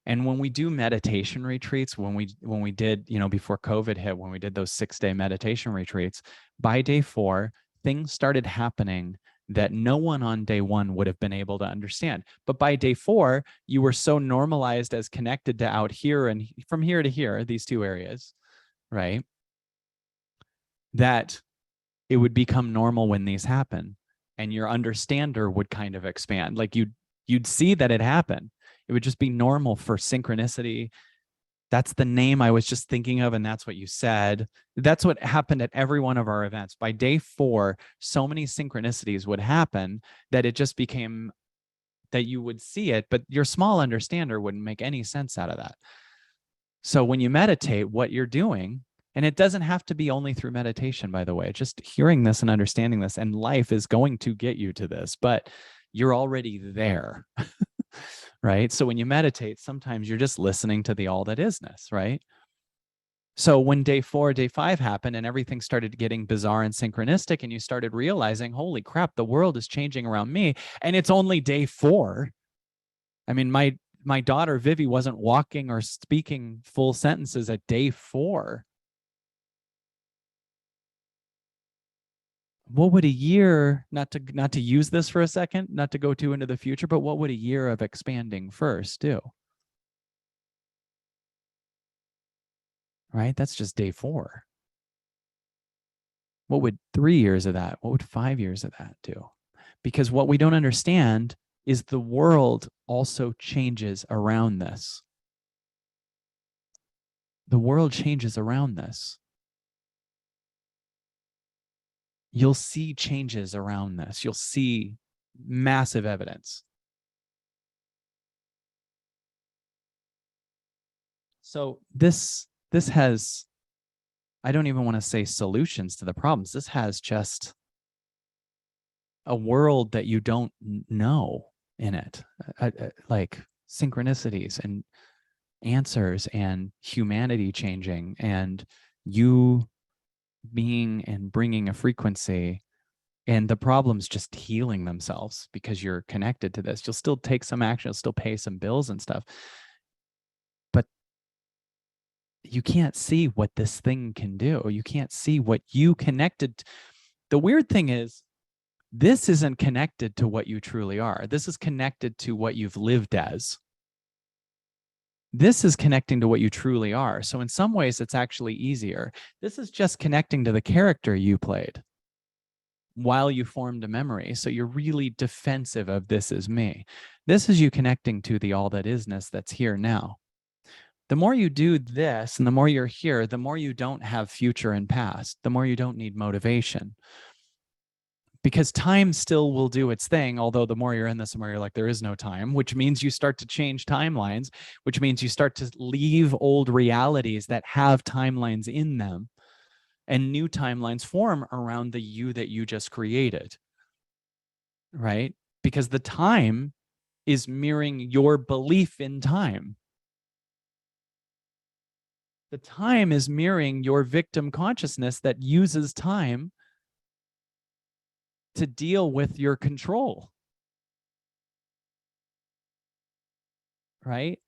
And when we do meditation retreats, when we did, before COVID hit, when we did those 6-day meditation retreats, by day 4, things started happening that no one on day 1 would have been able to understand. But by day 4, you were so normalized as connected to out here and from here to here, these 2 areas, right? That it would become normal when these happen, and your understander would kind of expand. Like you'd see that it happened. It would just be normal for synchronicity. That's the name I was just thinking of, and that's what you said. That's what happened at every one of our events. By day 4, so many synchronicities would happen that it just became that you would see it, but your small understander wouldn't make any sense out of that. So when you meditate, what you're doing, and it doesn't have to be only through meditation, by the way, just hearing this and understanding this, and life is going to get you to this, but you're already there. Right? So when you meditate, sometimes you're just listening to the all that isness, right? So when day 4, day 5 happened and everything started getting bizarre and synchronistic, and you started realizing, holy crap, the world is changing around me, and it's only day 4. I mean, my daughter Vivi wasn't walking or speaking full sentences at day 4. What would a year, not to use this for a second, not to go too into the future, but what would a year of expanding first do? Right? That's just day 4. What would 3 years of that? What would 5 years of that do? Because what we don't understand is the world also changes around this. The world changes around this. You'll see changes around this. You'll see massive evidence. So this has, I don't even want to say solutions to the problems. This has just a world that you don't know in it, like synchronicities and answers and humanity changing and you being and bringing a frequency, and the problems just healing themselves because you're connected to this. You'll still take some action, you'll still pay some bills and stuff, but you can't see what this thing can do. You can't see what you connected. The weird thing is, this isn't connected to what you truly are. This is connected to what you've lived as. This is connecting to what you truly are. So in some ways, it's actually easier. This is just connecting to the character you played while you formed a memory. So you're really defensive of this is me. This is you connecting to the all that isness that's here now. The more you do this and the more you're here, the more you don't have future and past, the more you don't need motivation. Because time still will do its thing, although the more you're in this, the more you're like, there is no time, which means you start to change timelines, which means you start to leave old realities that have timelines in them, and new timelines form around the you that you just created, right? Because the time is mirroring your belief in time. The time is mirroring your victim consciousness that uses time to deal with your control, right?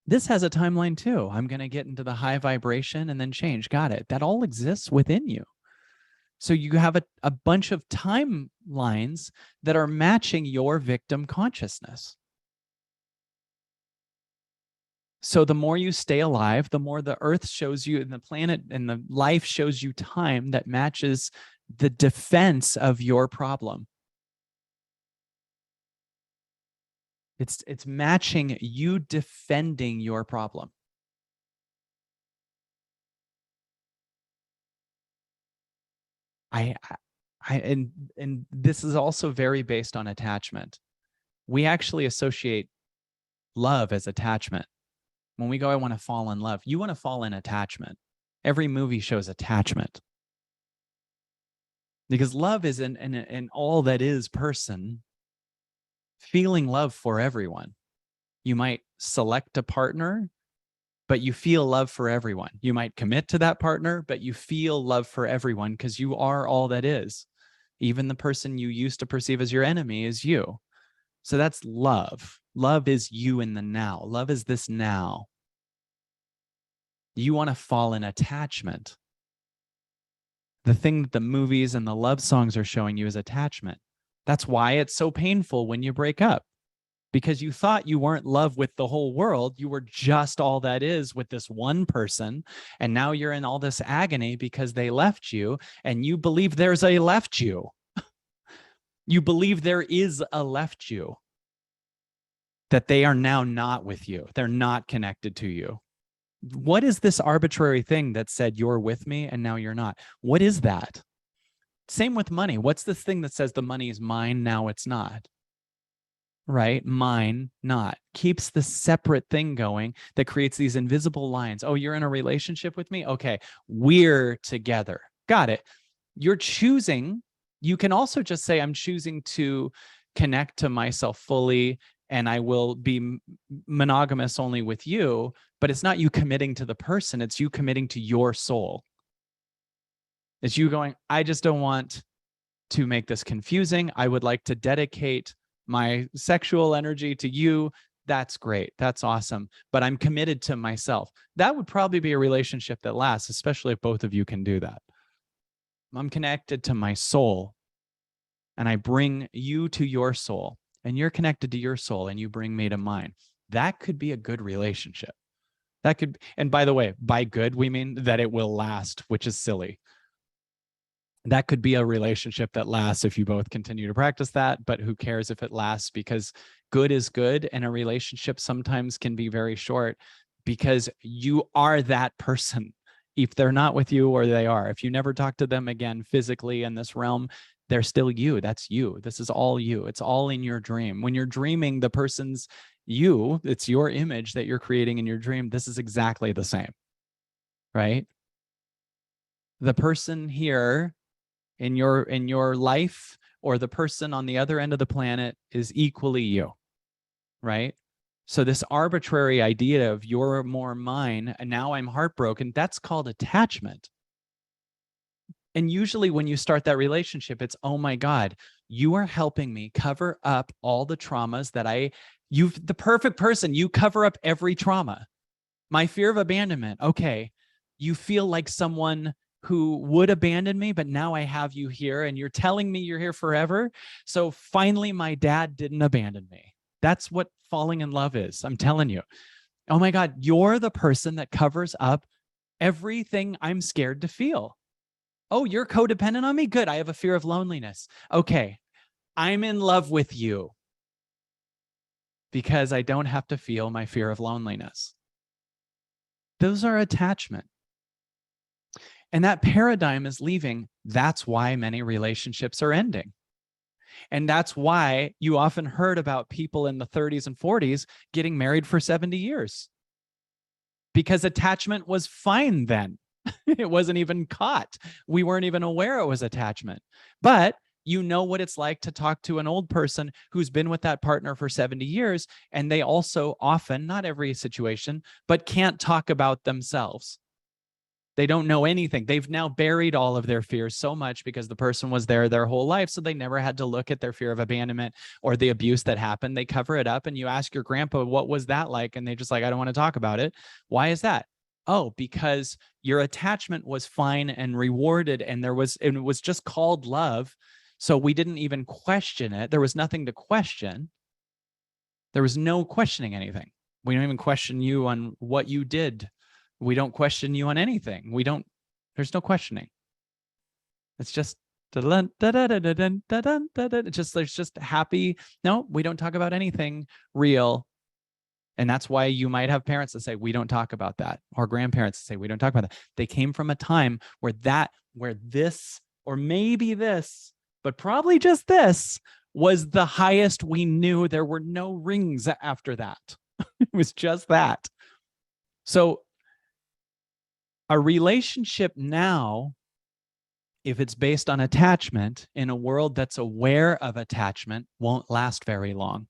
This has a timeline too. I'm going to get into the high vibration and then change. Got it. That all exists within you. So you have a bunch of timelines that are matching your victim consciousness. So the more you stay alive, the more the earth shows you and the planet and the life shows you time that matches the defense of your problem. It's matching you defending your problem. And this is also very based on attachment. We actually associate love as attachment. When we go, I want to fall in love, you want to fall in attachment. Every movie shows attachment. Because love is an all that is person feeling love for everyone. You might select a partner, but you feel love for everyone. You might commit to that partner, but you feel love for everyone because you are all that is. Even the person you used to perceive as your enemy is you. So that's love. Love is you in the now. Love is this now. You want to fall in attachment. The thing that the movies and the love songs are showing you is attachment. That's why it's so painful when you break up, because you thought you weren't in love with the whole world. You were just all that is with this one person. And now you're in all this agony because they left you, and you believe there's a left you. You believe there is a left you, that they are now not with you. They're not connected to you. What is this arbitrary thing that said you're with me and now you're not? What is that? Same with money. What's this thing that says the money is mine, now it's not? Right? Mine, not. Keeps the separate thing going that creates these invisible lines. Oh, you're in a relationship with me? Okay, we're together. Got it. You're choosing. You can also just say, I'm choosing to connect to myself fully, and I will be monogamous only with you. But it's not you committing to the person. It's you committing to your soul. It's you going, I just don't want to make this confusing. I would like to dedicate my sexual energy to you. That's great. That's awesome. But I'm committed to myself. That would probably be a relationship that lasts, especially if both of you can do that. I'm connected to my soul, and I bring you to your soul, and you're connected to your soul, and you bring me to mine. That could be a good relationship. That could, and by the way, by good, we mean that it will last, which is silly. That could be a relationship that lasts if you both continue to practice that, but who cares if it lasts, because good is good, and a relationship sometimes can be very short because you are that person. If they're not with you, or they are, if you never talk to them again physically in this realm, they're still you. That's you. This is all you. It's all in your dream. When you're dreaming, the person's you, it's your image that you're creating in your dream. This is exactly the same, right? The person here in your life, or the person on the other end of the planet, is equally you, right? So this arbitrary idea of you're more mine and now I'm heartbroken, that's called attachment. And usually when you start that relationship, it's, oh my God, you are helping me cover up all the traumas that you've the perfect person. You cover up every trauma. My fear of abandonment. Okay. You feel like someone who would abandon me, but now I have you here and you're telling me you're here forever. So finally, my dad didn't abandon me. That's what falling in love is. I'm telling you. Oh my God, you're the person that covers up everything I'm scared to feel. Oh, you're codependent on me? Good. I have a fear of loneliness. Okay. I'm in love with you because I don't have to feel my fear of loneliness. Those are attachment. And that paradigm is leaving. That's why many relationships are ending. And that's why you often heard about people in the 30s and 40s getting married for 70 years. Because attachment was fine then. It wasn't even caught. We weren't even aware it was attachment. But you know what it's like to talk to an old person who's been with that partner for 70 years, and they also often, not every situation, but can't talk about themselves. They don't know anything. They've now buried all of their fears so much because the person was there their whole life, so they never had to look at their fear of abandonment or the abuse that happened. They cover it up, and you ask your grandpa, what was that like? And they just like, I don't want to talk about it. Why is that? Oh, because your attachment was fine and rewarded, and it was just called love. So we didn't even question it. There was nothing to question. There was no questioning anything. We don't even question you on what you did. We don't question you on anything. There's no questioning. It's just, there's just happy. No, we don't talk about anything real. And that's why you might have parents that say, we don't talk about that, or grandparents that say, we don't talk about that. They came from a time where this, or maybe this, but probably just this, was the highest we knew. There were no rings after that. It was just that. So a relationship now, if it's based on attachment in a world that's aware of attachment, won't last very long.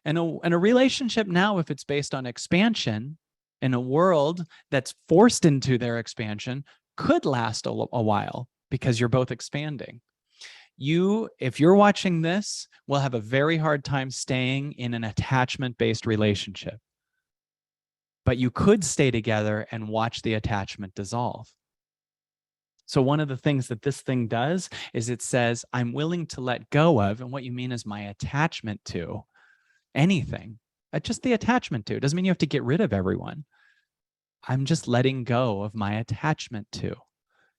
And a relationship now, if it's based on expansion in a world that's forced into their expansion, could last a while because you're both expanding. You, if you're watching this, will have a very hard time staying in an attachment-based relationship. But you could stay together and watch the attachment dissolve. So one of the things that this thing does is it says, I'm willing to let go of, and what you mean is my attachment to anything, just the attachment to. It doesn't mean you have to get rid of everyone. I'm just letting go of my attachment to.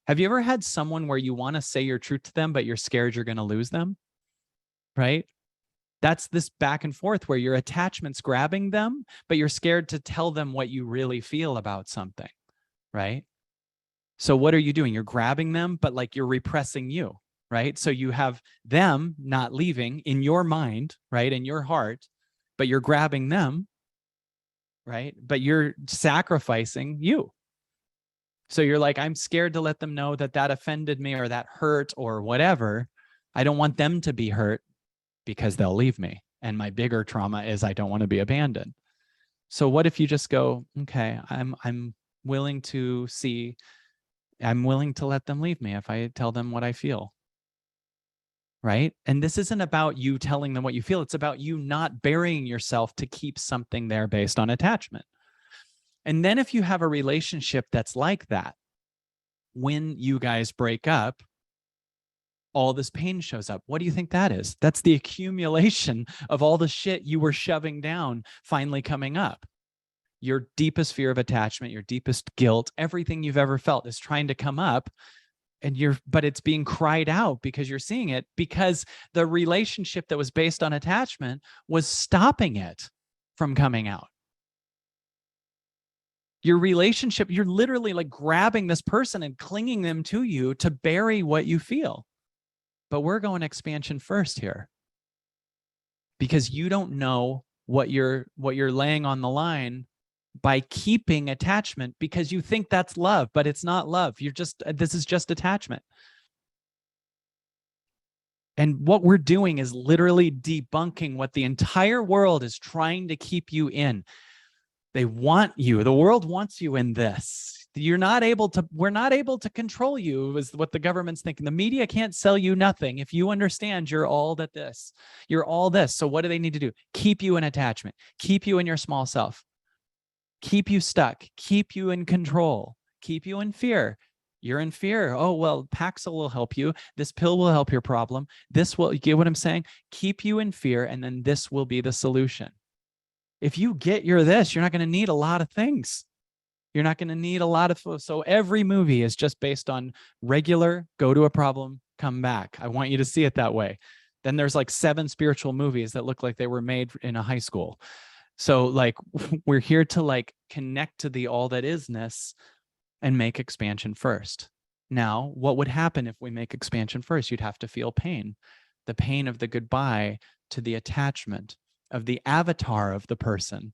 Have you ever had someone where you want to say your truth to them, but you're scared you're going to lose them? Right? That's this back and forth where your attachment's grabbing them, but you're scared to tell them what you really feel about something. Right? So what are you doing? You're grabbing them, but like you're repressing you. Right? So you have them not leaving in your mind, right? In your heart, but you're grabbing them, right? But you're sacrificing you. So you're like, I'm scared to let them know that that offended me or that hurt or whatever. I don't want them to be hurt because they'll leave me. And my bigger trauma is I don't want to be abandoned. So what if you just go, okay, I'm willing to see, I'm willing to let them leave me if I tell them what I feel. Right? And this isn't about you telling them what you feel. It's about you not burying yourself to keep something there based on attachment. And then if you have a relationship that's like that, when you guys break up, all this pain shows up. What do you think that is? That's the accumulation of all the shit you were shoving down finally coming up. Your deepest fear of attachment, your deepest guilt, everything you've ever felt is trying to come up, but it's being cried out because you're seeing it, because the relationship that was based on attachment was stopping it from coming out. Your relationship, you're literally like grabbing this person and clinging them to you to bury what you feel. But we're going expansion first here, because you don't know what you're laying on the line by keeping attachment, because you think that's love, but it's not love. This is just attachment. And what we're doing is literally debunking what the entire world is trying to keep you in. They want you. The world wants you in this. We're not able to control you, is what the government's thinking. The media can't sell you nothing. If you understand you're all that this, you're all this. So what do they need to do? Keep you in attachment, keep you in your small self, keep you stuck, keep you in control, keep you in fear. You're in fear. Oh, well, Paxil will help you. This pill will help your problem. This will, you get what I'm saying? Keep you in fear, and then this will be the solution. If you get you're not going to need a lot of things. You're not going to need a lot of, so every movie is just based on regular, go to a problem, come back. I want you to see it that way. Then there's like 7 spiritual movies that look like they were made in a high school. So like we're here to like connect to the all that isness and make expansion first. Now, what would happen if we make expansion first? You'd have to feel pain, the pain of the goodbye to the attachment of the avatar of the person.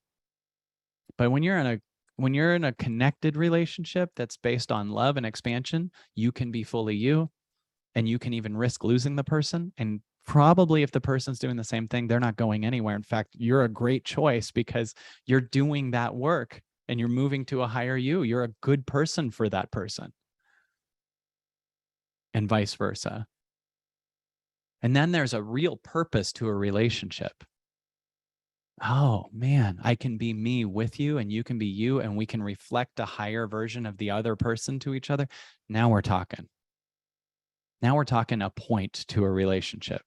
But when you're in a connected relationship that's based on love and expansion, you can be fully you, and you can even risk losing the person. And probably if the person's doing the same thing, they're not going anywhere. In fact, you're a great choice because you're doing that work and you're moving to a higher you. You're a good person for that person, and vice versa. And then there's a real purpose to a relationship. Oh man, I can be me with you and you can be you, and we can reflect a higher version of the other person to each other. Now we're talking. Now we're talking a point to a relationship.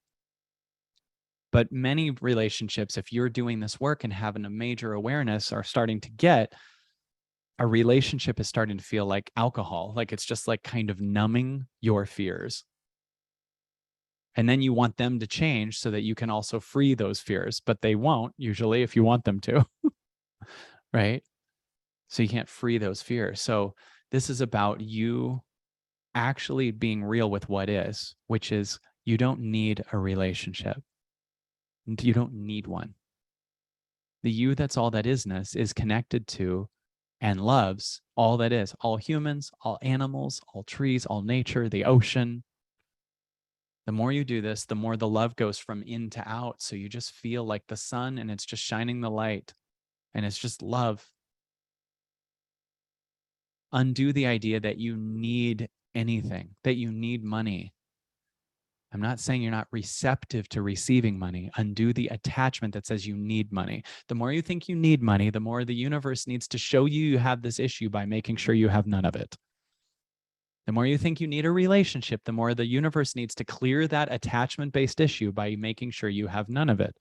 But many relationships, if you're doing this work and having a major awareness, are starting to get a relationship is starting to feel like alcohol. Like it's just like kind of numbing your fears. And then you want them to change so that you can also free those fears, but they won't usually if you want them to, right? So you can't free those fears. So this is about you actually being real with what is, which is you don't need a relationship. You don't need one. The you that's all that isness is connected to and loves all that is, all humans, all animals, all trees, all nature, the ocean. The more you do this, the more the love goes from in to out. So you just feel like the sun and it's just shining the light and it's just love. Undo the idea that you need anything, that you need money. I'm not saying you're not receptive to receiving money. Undo the attachment that says you need money. The more you think you need money, the more the universe needs to show you you have this issue by making sure you have none of it. The more you think you need a relationship, the more the universe needs to clear that attachment-based issue by making sure you have none of it.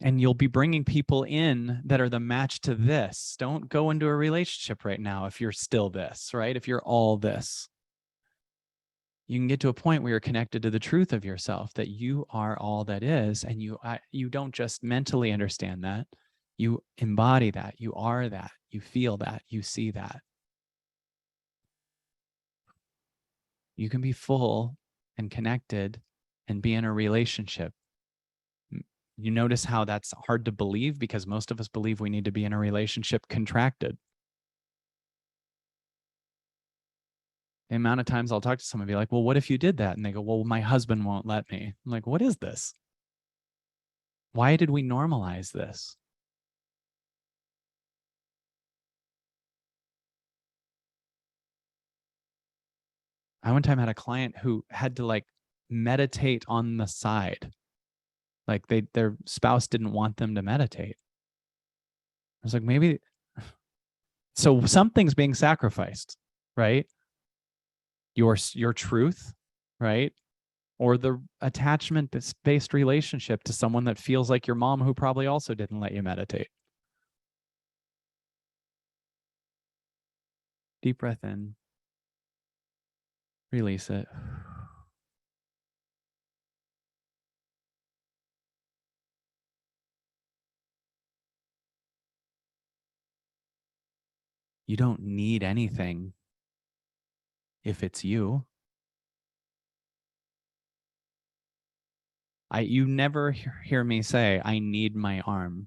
And you'll be bringing people in that are the match to this. Don't go into a relationship right now if you're still this, right? If you're all this. You can get to a point where you're connected to the truth of yourself, that you are all that is, and you don't just mentally understand that. You embody that. You are that. You feel that. You see that. You can be full and connected and be in a relationship. You notice how that's hard to believe because most of us believe we need to be in a relationship contracted. The amount of times I'll talk to someone and be like, well, what if you did that? And they go, well, my husband won't let me. I'm like, what is this? Why did we normalize this? I one time had a client who had to like meditate on the side. Like their spouse didn't want them to meditate. I was like, maybe, so something's being sacrificed, right? Your truth, right? Or the attachment-based relationship to someone that feels like your mom who probably also didn't let you meditate. Deep breath in. Release it. You don't need anything if it's you. You never hear me say, I need my arm,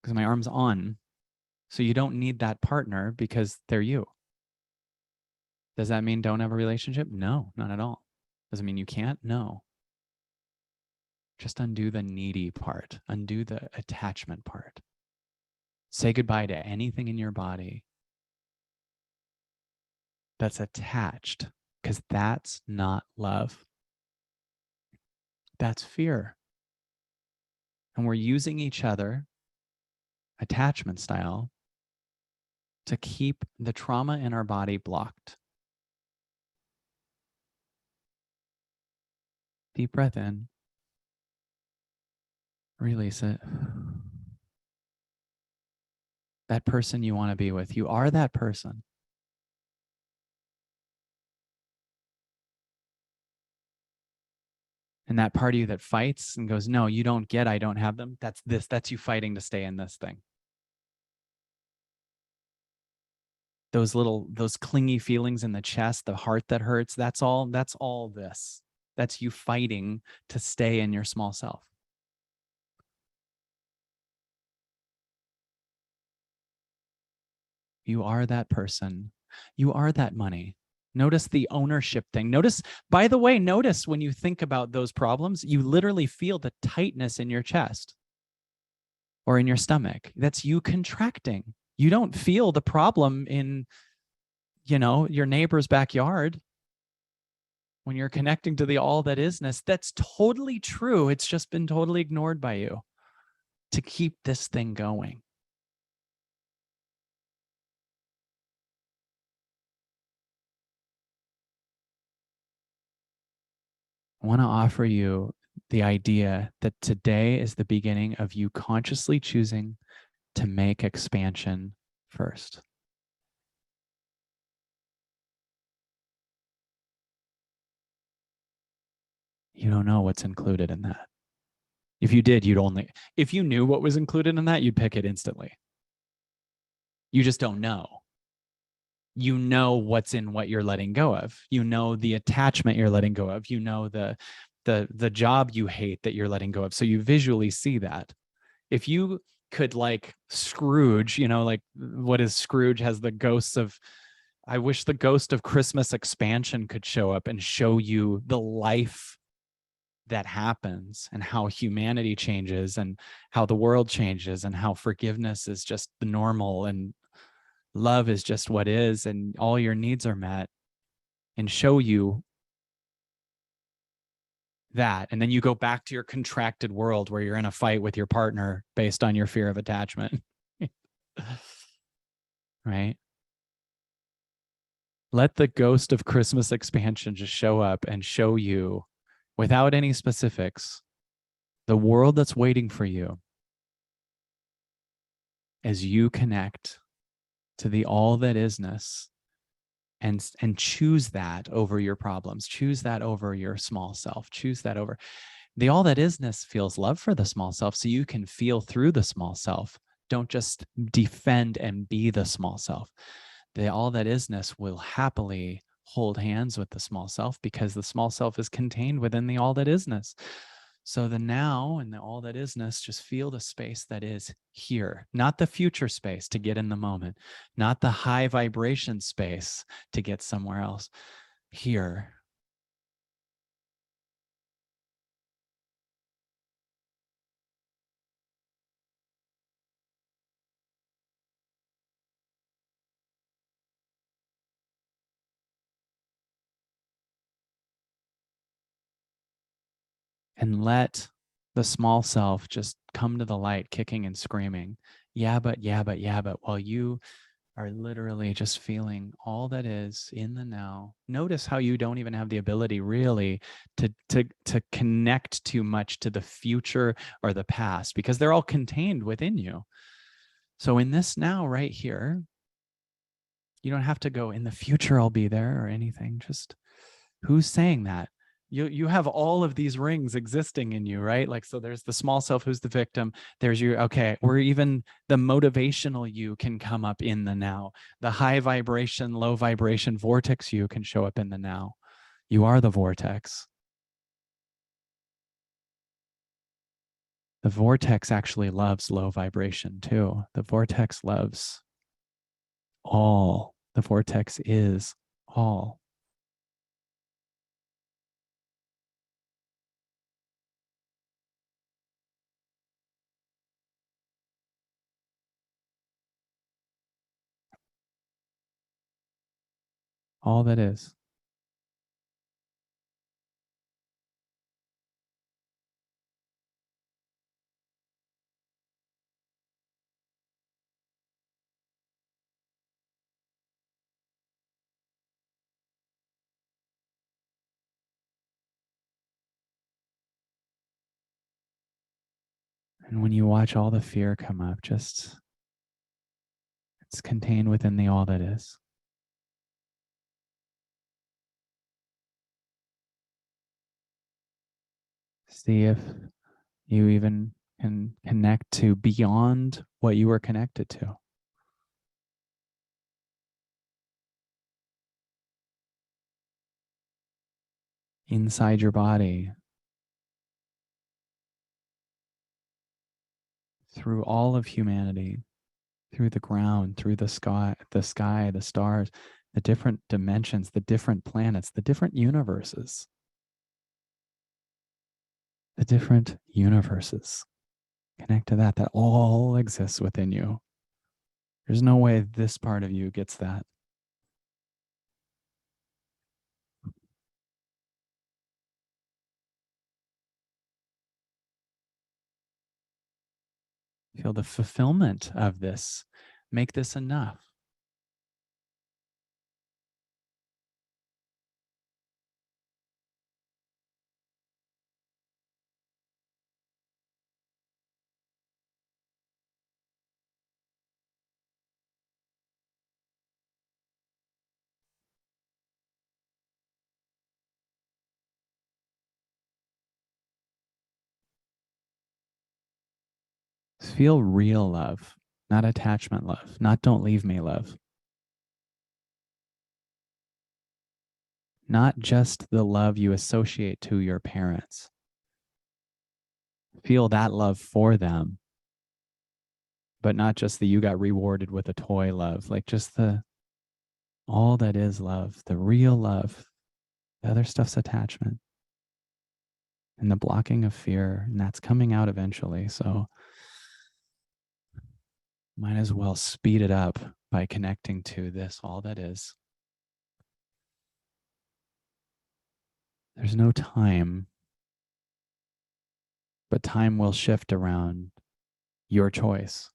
because my arm's on. So you don't need that partner because they're you. Does that mean don't have a relationship? No, not at all. Does it mean you can't? No. Just undo the needy part, undo the attachment part. Say goodbye to anything in your body that's attached, because that's not love. That's fear. And we're using each other, attachment style, to keep the trauma in our body blocked. Deep breath in. Release it. That person you want to be with, you are that person. And that part of you that fights and goes, no, you don't get, I don't have them. That's you fighting to stay in this thing. Those clingy feelings in the chest, the heart that hurts, that's all this. That's you fighting to stay in your small self. You are that person. You are that money. Notice the ownership thing. Notice, by the way, notice when you think about those problems, you literally feel the tightness in your chest or in your stomach. That's you contracting. You don't feel the problem in, your neighbor's backyard when you're connecting to the all that isness. That's totally true. It's just been totally ignored by you to keep this thing going. I want to offer you the idea that today is the beginning of you consciously choosing to make expansion first. You don't know what's included in that. If you did, if you knew what was included in that, you'd pick it instantly. You just don't know. You know what's in what you're letting go of. You know the attachment you're letting go of. You know the job you hate that you're letting go of. So you visually see that. If you could, like Scrooge, like what is Scrooge, has the ghosts of, I wish the ghost of Christmas expansion could show up and show you the life that happens and how humanity changes and how the world changes and how forgiveness is just the normal and love is just what is and all your needs are met. and show you that. And then you go back to your contracted world where you're in a fight with your partner based on your fear of attachment. Right? Let the ghost of Christmas expansion just show up and show you, without any specifics, the world that's waiting for you as you connect to the all that isness and choose that over your problems, choose that over your small self, choose that over the all that isness. Feels love for the small self, so you can feel through the small self. Don't just defend and be the small self. The all that isness will happily hold hands with the small self, because the small self is contained within the all that isness. So the now and the all that isness, just feel the space that is here, not the future space to get in the moment, not the high vibration space to get somewhere else. Here. And let the small self just come to the light, kicking and screaming. Yeah, but, yeah, but, yeah, but, while you are literally just feeling all that is in the now. Notice how you don't even have the ability really to connect too much to the future or the past, because they're all contained within you. So in this now right here, you don't have to go in the future I'll be there or anything. Just, who's saying that? You have all of these rings existing in you, right? Like, so there's the small self who's the victim. There's your, okay, or even the motivational you can come up in the now. The high vibration, low vibration vortex you can show up in the now. You are the vortex. The vortex actually loves low vibration too. The vortex loves all. The vortex is all. All that is. And when you watch all the fear come up, just, it's contained within the all that is. See if you even can connect to beyond what you were connected to. Inside your body, through all of humanity, through the ground, through the stars, the different dimensions, the different planets, the different universes. The different universes. Connect to that all exists within you. There's no way this part of you gets that. Feel the fulfillment of this. Make this enough. Feel real love, not attachment love, not don't leave me love. Not just the love you associate to your parents. Feel that love for them, but not just the you got rewarded with a toy love, like just the all that is love, the real love. The other stuff's attachment and the blocking of fear, and that's coming out eventually. So might as well speed it up by connecting to this all that is. There's no time, but time will shift around your choice.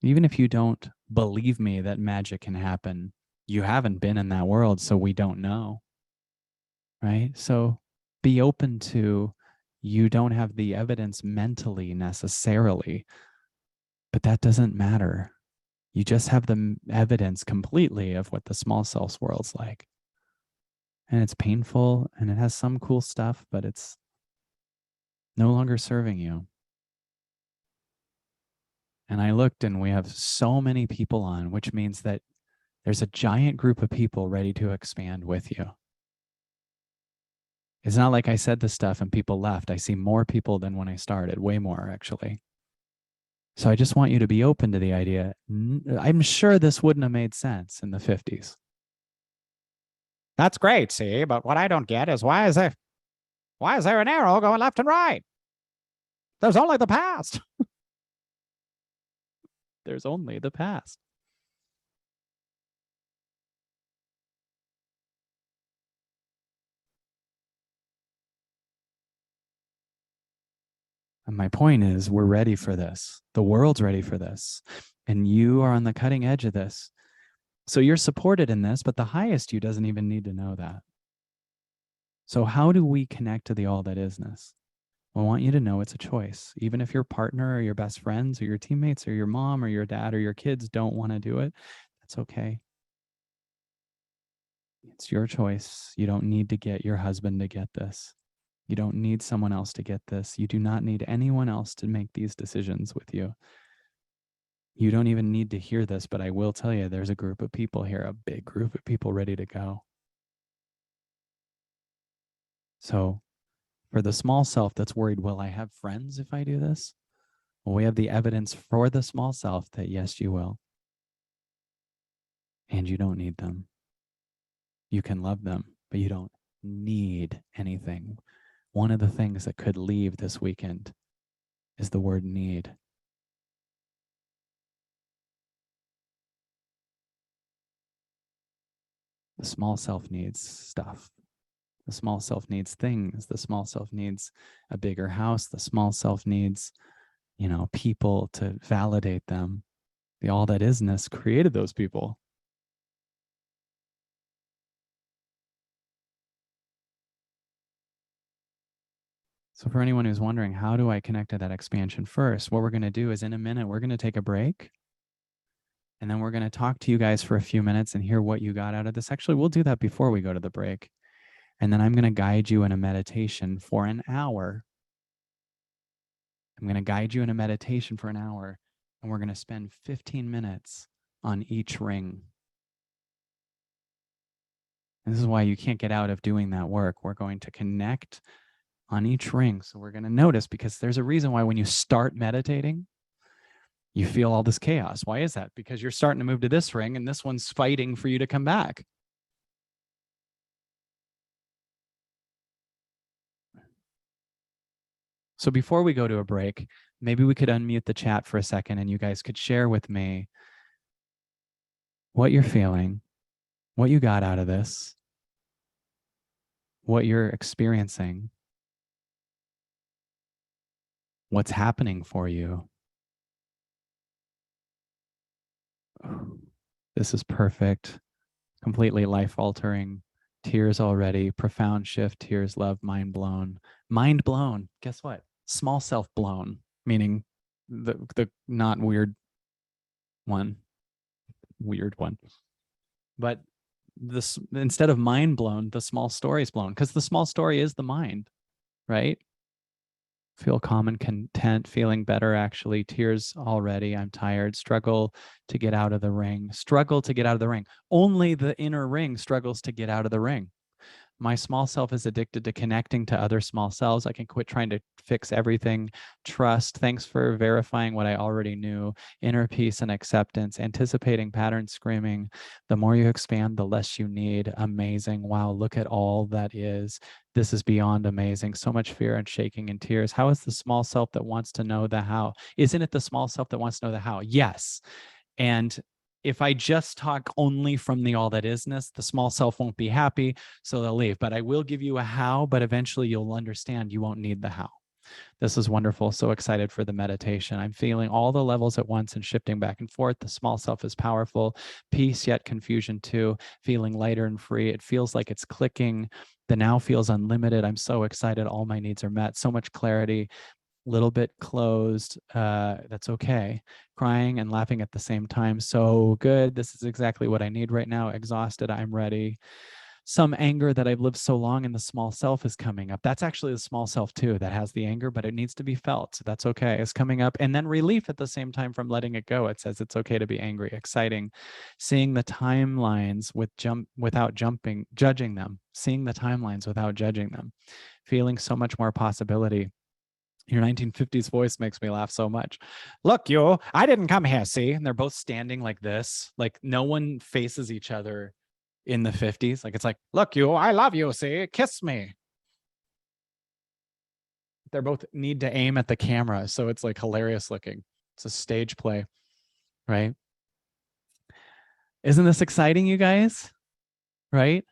Even if you don't believe me that magic can happen, you haven't been in that world, so we don't know, right? So be open to, you don't have the evidence mentally necessarily, but that doesn't matter. You just have the evidence completely of what the small self world's like. And it's painful and it has some cool stuff, but it's no longer serving you. And I looked and we have so many people on, which means that there's a giant group of people ready to expand with you. It's not like I said this stuff and people left. I see more people than when I started, way more actually. So I just want you to be open to the idea. I'm sure this wouldn't have made sense in the 50s. That's great, see, but what I don't get is why is there an arrow going left and right? There's only the past. There's only the past. And my point is, we're ready for this. The world's ready for this. And you are on the cutting edge of this. So you're supported in this, but the highest you doesn't even need to know that. So how do we connect to the all that isness? I want you to know it's a choice. Even if your partner or your best friends or your teammates or your mom or your dad or your kids don't want to do it, that's okay. It's your choice. You don't need to get your husband to get this. You don't need someone else to get this. You do not need anyone else to make these decisions with you. You don't even need to hear this, but I will tell you, there's a group of people here, a big group of people ready to go. So for the small self that's worried, will I have friends if I do this? Well, we have the evidence for the small self that yes, you will. And you don't need them. You can love them, but you don't need anything. One of the things that could leave this weekend is the word need. The small self needs stuff. The small self needs things. The small self needs a bigger house. The small self needs, people to validate them. The all that isness created those people. So for anyone who's wondering, how do I connect to that expansion first? What we're going to do is in a minute, we're going to take a break. And then we're going to talk to you guys for a few minutes and hear what you got out of this. Actually, we'll do that before we go to the break. And then I'm going to guide you in a meditation for an hour. I'm going to guide you in a meditation for an hour. And we're going to spend 15 minutes on each ring. And this is why you can't get out of doing that work. We're going to connect on each ring. So we're going to notice, because there's a reason why when you start meditating, you feel all this chaos. Why is that? Because you're starting to move to this ring and this one's fighting for you to come back. So before we go to a break, maybe we could unmute the chat for a second and you guys could share with me what you're feeling, what you got out of this, what you're experiencing, what's happening for you. This is perfect, completely life-altering, tears already, profound shift, tears, love, mind blown. Mind blown, guess what? Small self blown, meaning the not weird one, But this, instead of mind blown, the small story is blown, because the small story is the mind, right? Feel calm and content, feeling better actually, tears already, I'm tired, struggle to get out of the ring, struggle to get out of the ring. Only the inner ring struggles to get out of the ring. My small self is addicted to connecting to other small selves. I can quit trying to fix everything. Trust. Thanks for verifying what I already knew. Inner peace and acceptance. Anticipating pattern screaming. The more you expand, the less you need. Amazing. Wow, look at all that is. This is beyond amazing. So much fear and shaking and tears. How is the small self that wants to know the how? Isn't it the small self that wants to know the how? Yes. And if I just talk only from the all that isness, the small self won't be happy, so they'll leave. But I will give you a how, but eventually you'll understand you won't need the how. This is wonderful. So excited for the meditation. I'm feeling all the levels at once and shifting back and forth. The small self is powerful. Peace, yet confusion too. Feeling lighter and free. It feels like it's clicking. The now feels unlimited. I'm so excited. All my needs are met. So much clarity. Little bit closed. That's okay. Crying and laughing at the same time. So good. This is exactly what I need right now. Exhausted. I'm ready. Some anger that I've lived so long in the small self is coming up. That's actually the small self too that has the anger, but it needs to be felt. So that's okay. It's coming up. And then relief at the same time from letting it go. It says it's okay to be angry. Exciting. Seeing the timelines without judging them. Seeing the timelines without judging them. Feeling so much more possibility. Your 1950s voice makes me laugh so much. Look, you, I didn't come here, see? And they're both standing like this. Like no one faces each other in the 50s. Like it's like, look, you, I love you, see? Kiss me. They're both need to aim at the camera. So it's like hilarious looking. It's a stage play, right? Isn't this exciting, you guys? Right?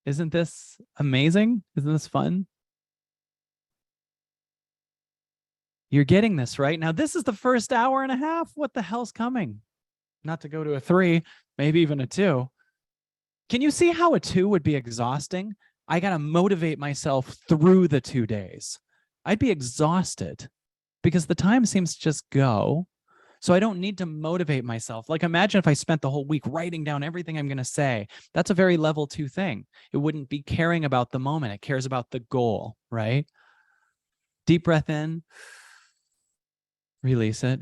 Isn't this amazing? Isn't this fun? You're getting this, right? Now, this is the first hour and a half. What the hell's coming? Not to go to a 3, maybe even a 2. Can you see how a 2 would be exhausting? I got to motivate myself through the 2 days. I'd be exhausted because the time seems to just go. So I don't need to motivate myself. Like imagine if I spent the whole week writing down everything I'm going to say. That's a very level 2 thing. It wouldn't be caring about the moment. It cares about the goal, right? Deep breath in. Release it.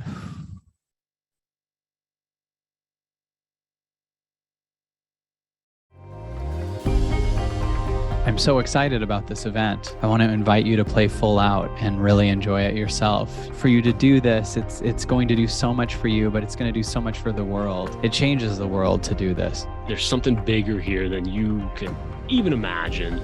I'm so excited about this event. I want to invite you to play full out and really enjoy it yourself. For you to do this, it's going to do so much for you, but it's going to do so much for the world. It changes the world to do this. There's something bigger here than you can even imagine.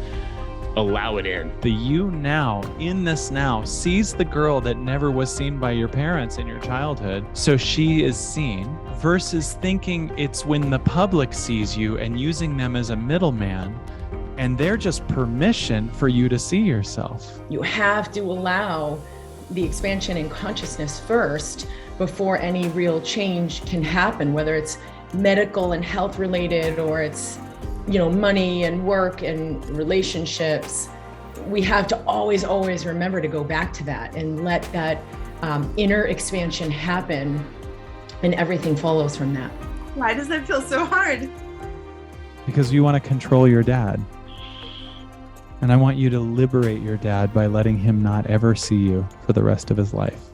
Allow it in. The you now, in this now, sees the girl that never was seen by your parents in your childhood. So she is seen versus thinking it's when the public sees you and using them as a middleman. And they're just permission for you to see yourself. You have to allow the expansion in consciousness first before any real change can happen, whether it's medical and health related or it's money and work and relationships. We have to always remember to go back to that and let that inner expansion happen, and everything follows from that. Why does that feel so hard? Because you want to control your dad. And I want you to liberate your dad by letting him not ever see you for the rest of his life.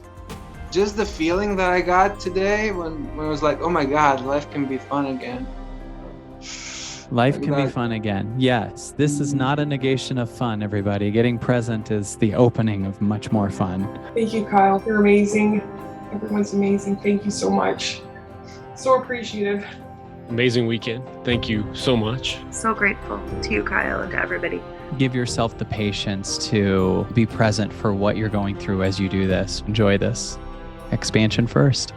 Just the feeling that I got today when I was like, oh my God, life can be fun again. Life can be fun again. Yes, this is not a negation of fun, everybody. Getting present is the opening of much more fun. Thank you, Kyle. You're amazing. Everyone's amazing. Thank you so much. So appreciative. Amazing weekend. Thank you so much. So grateful to you, Kyle, and to everybody. Give yourself the patience to be present for what you're going through as you do this. Enjoy this. Expansion first.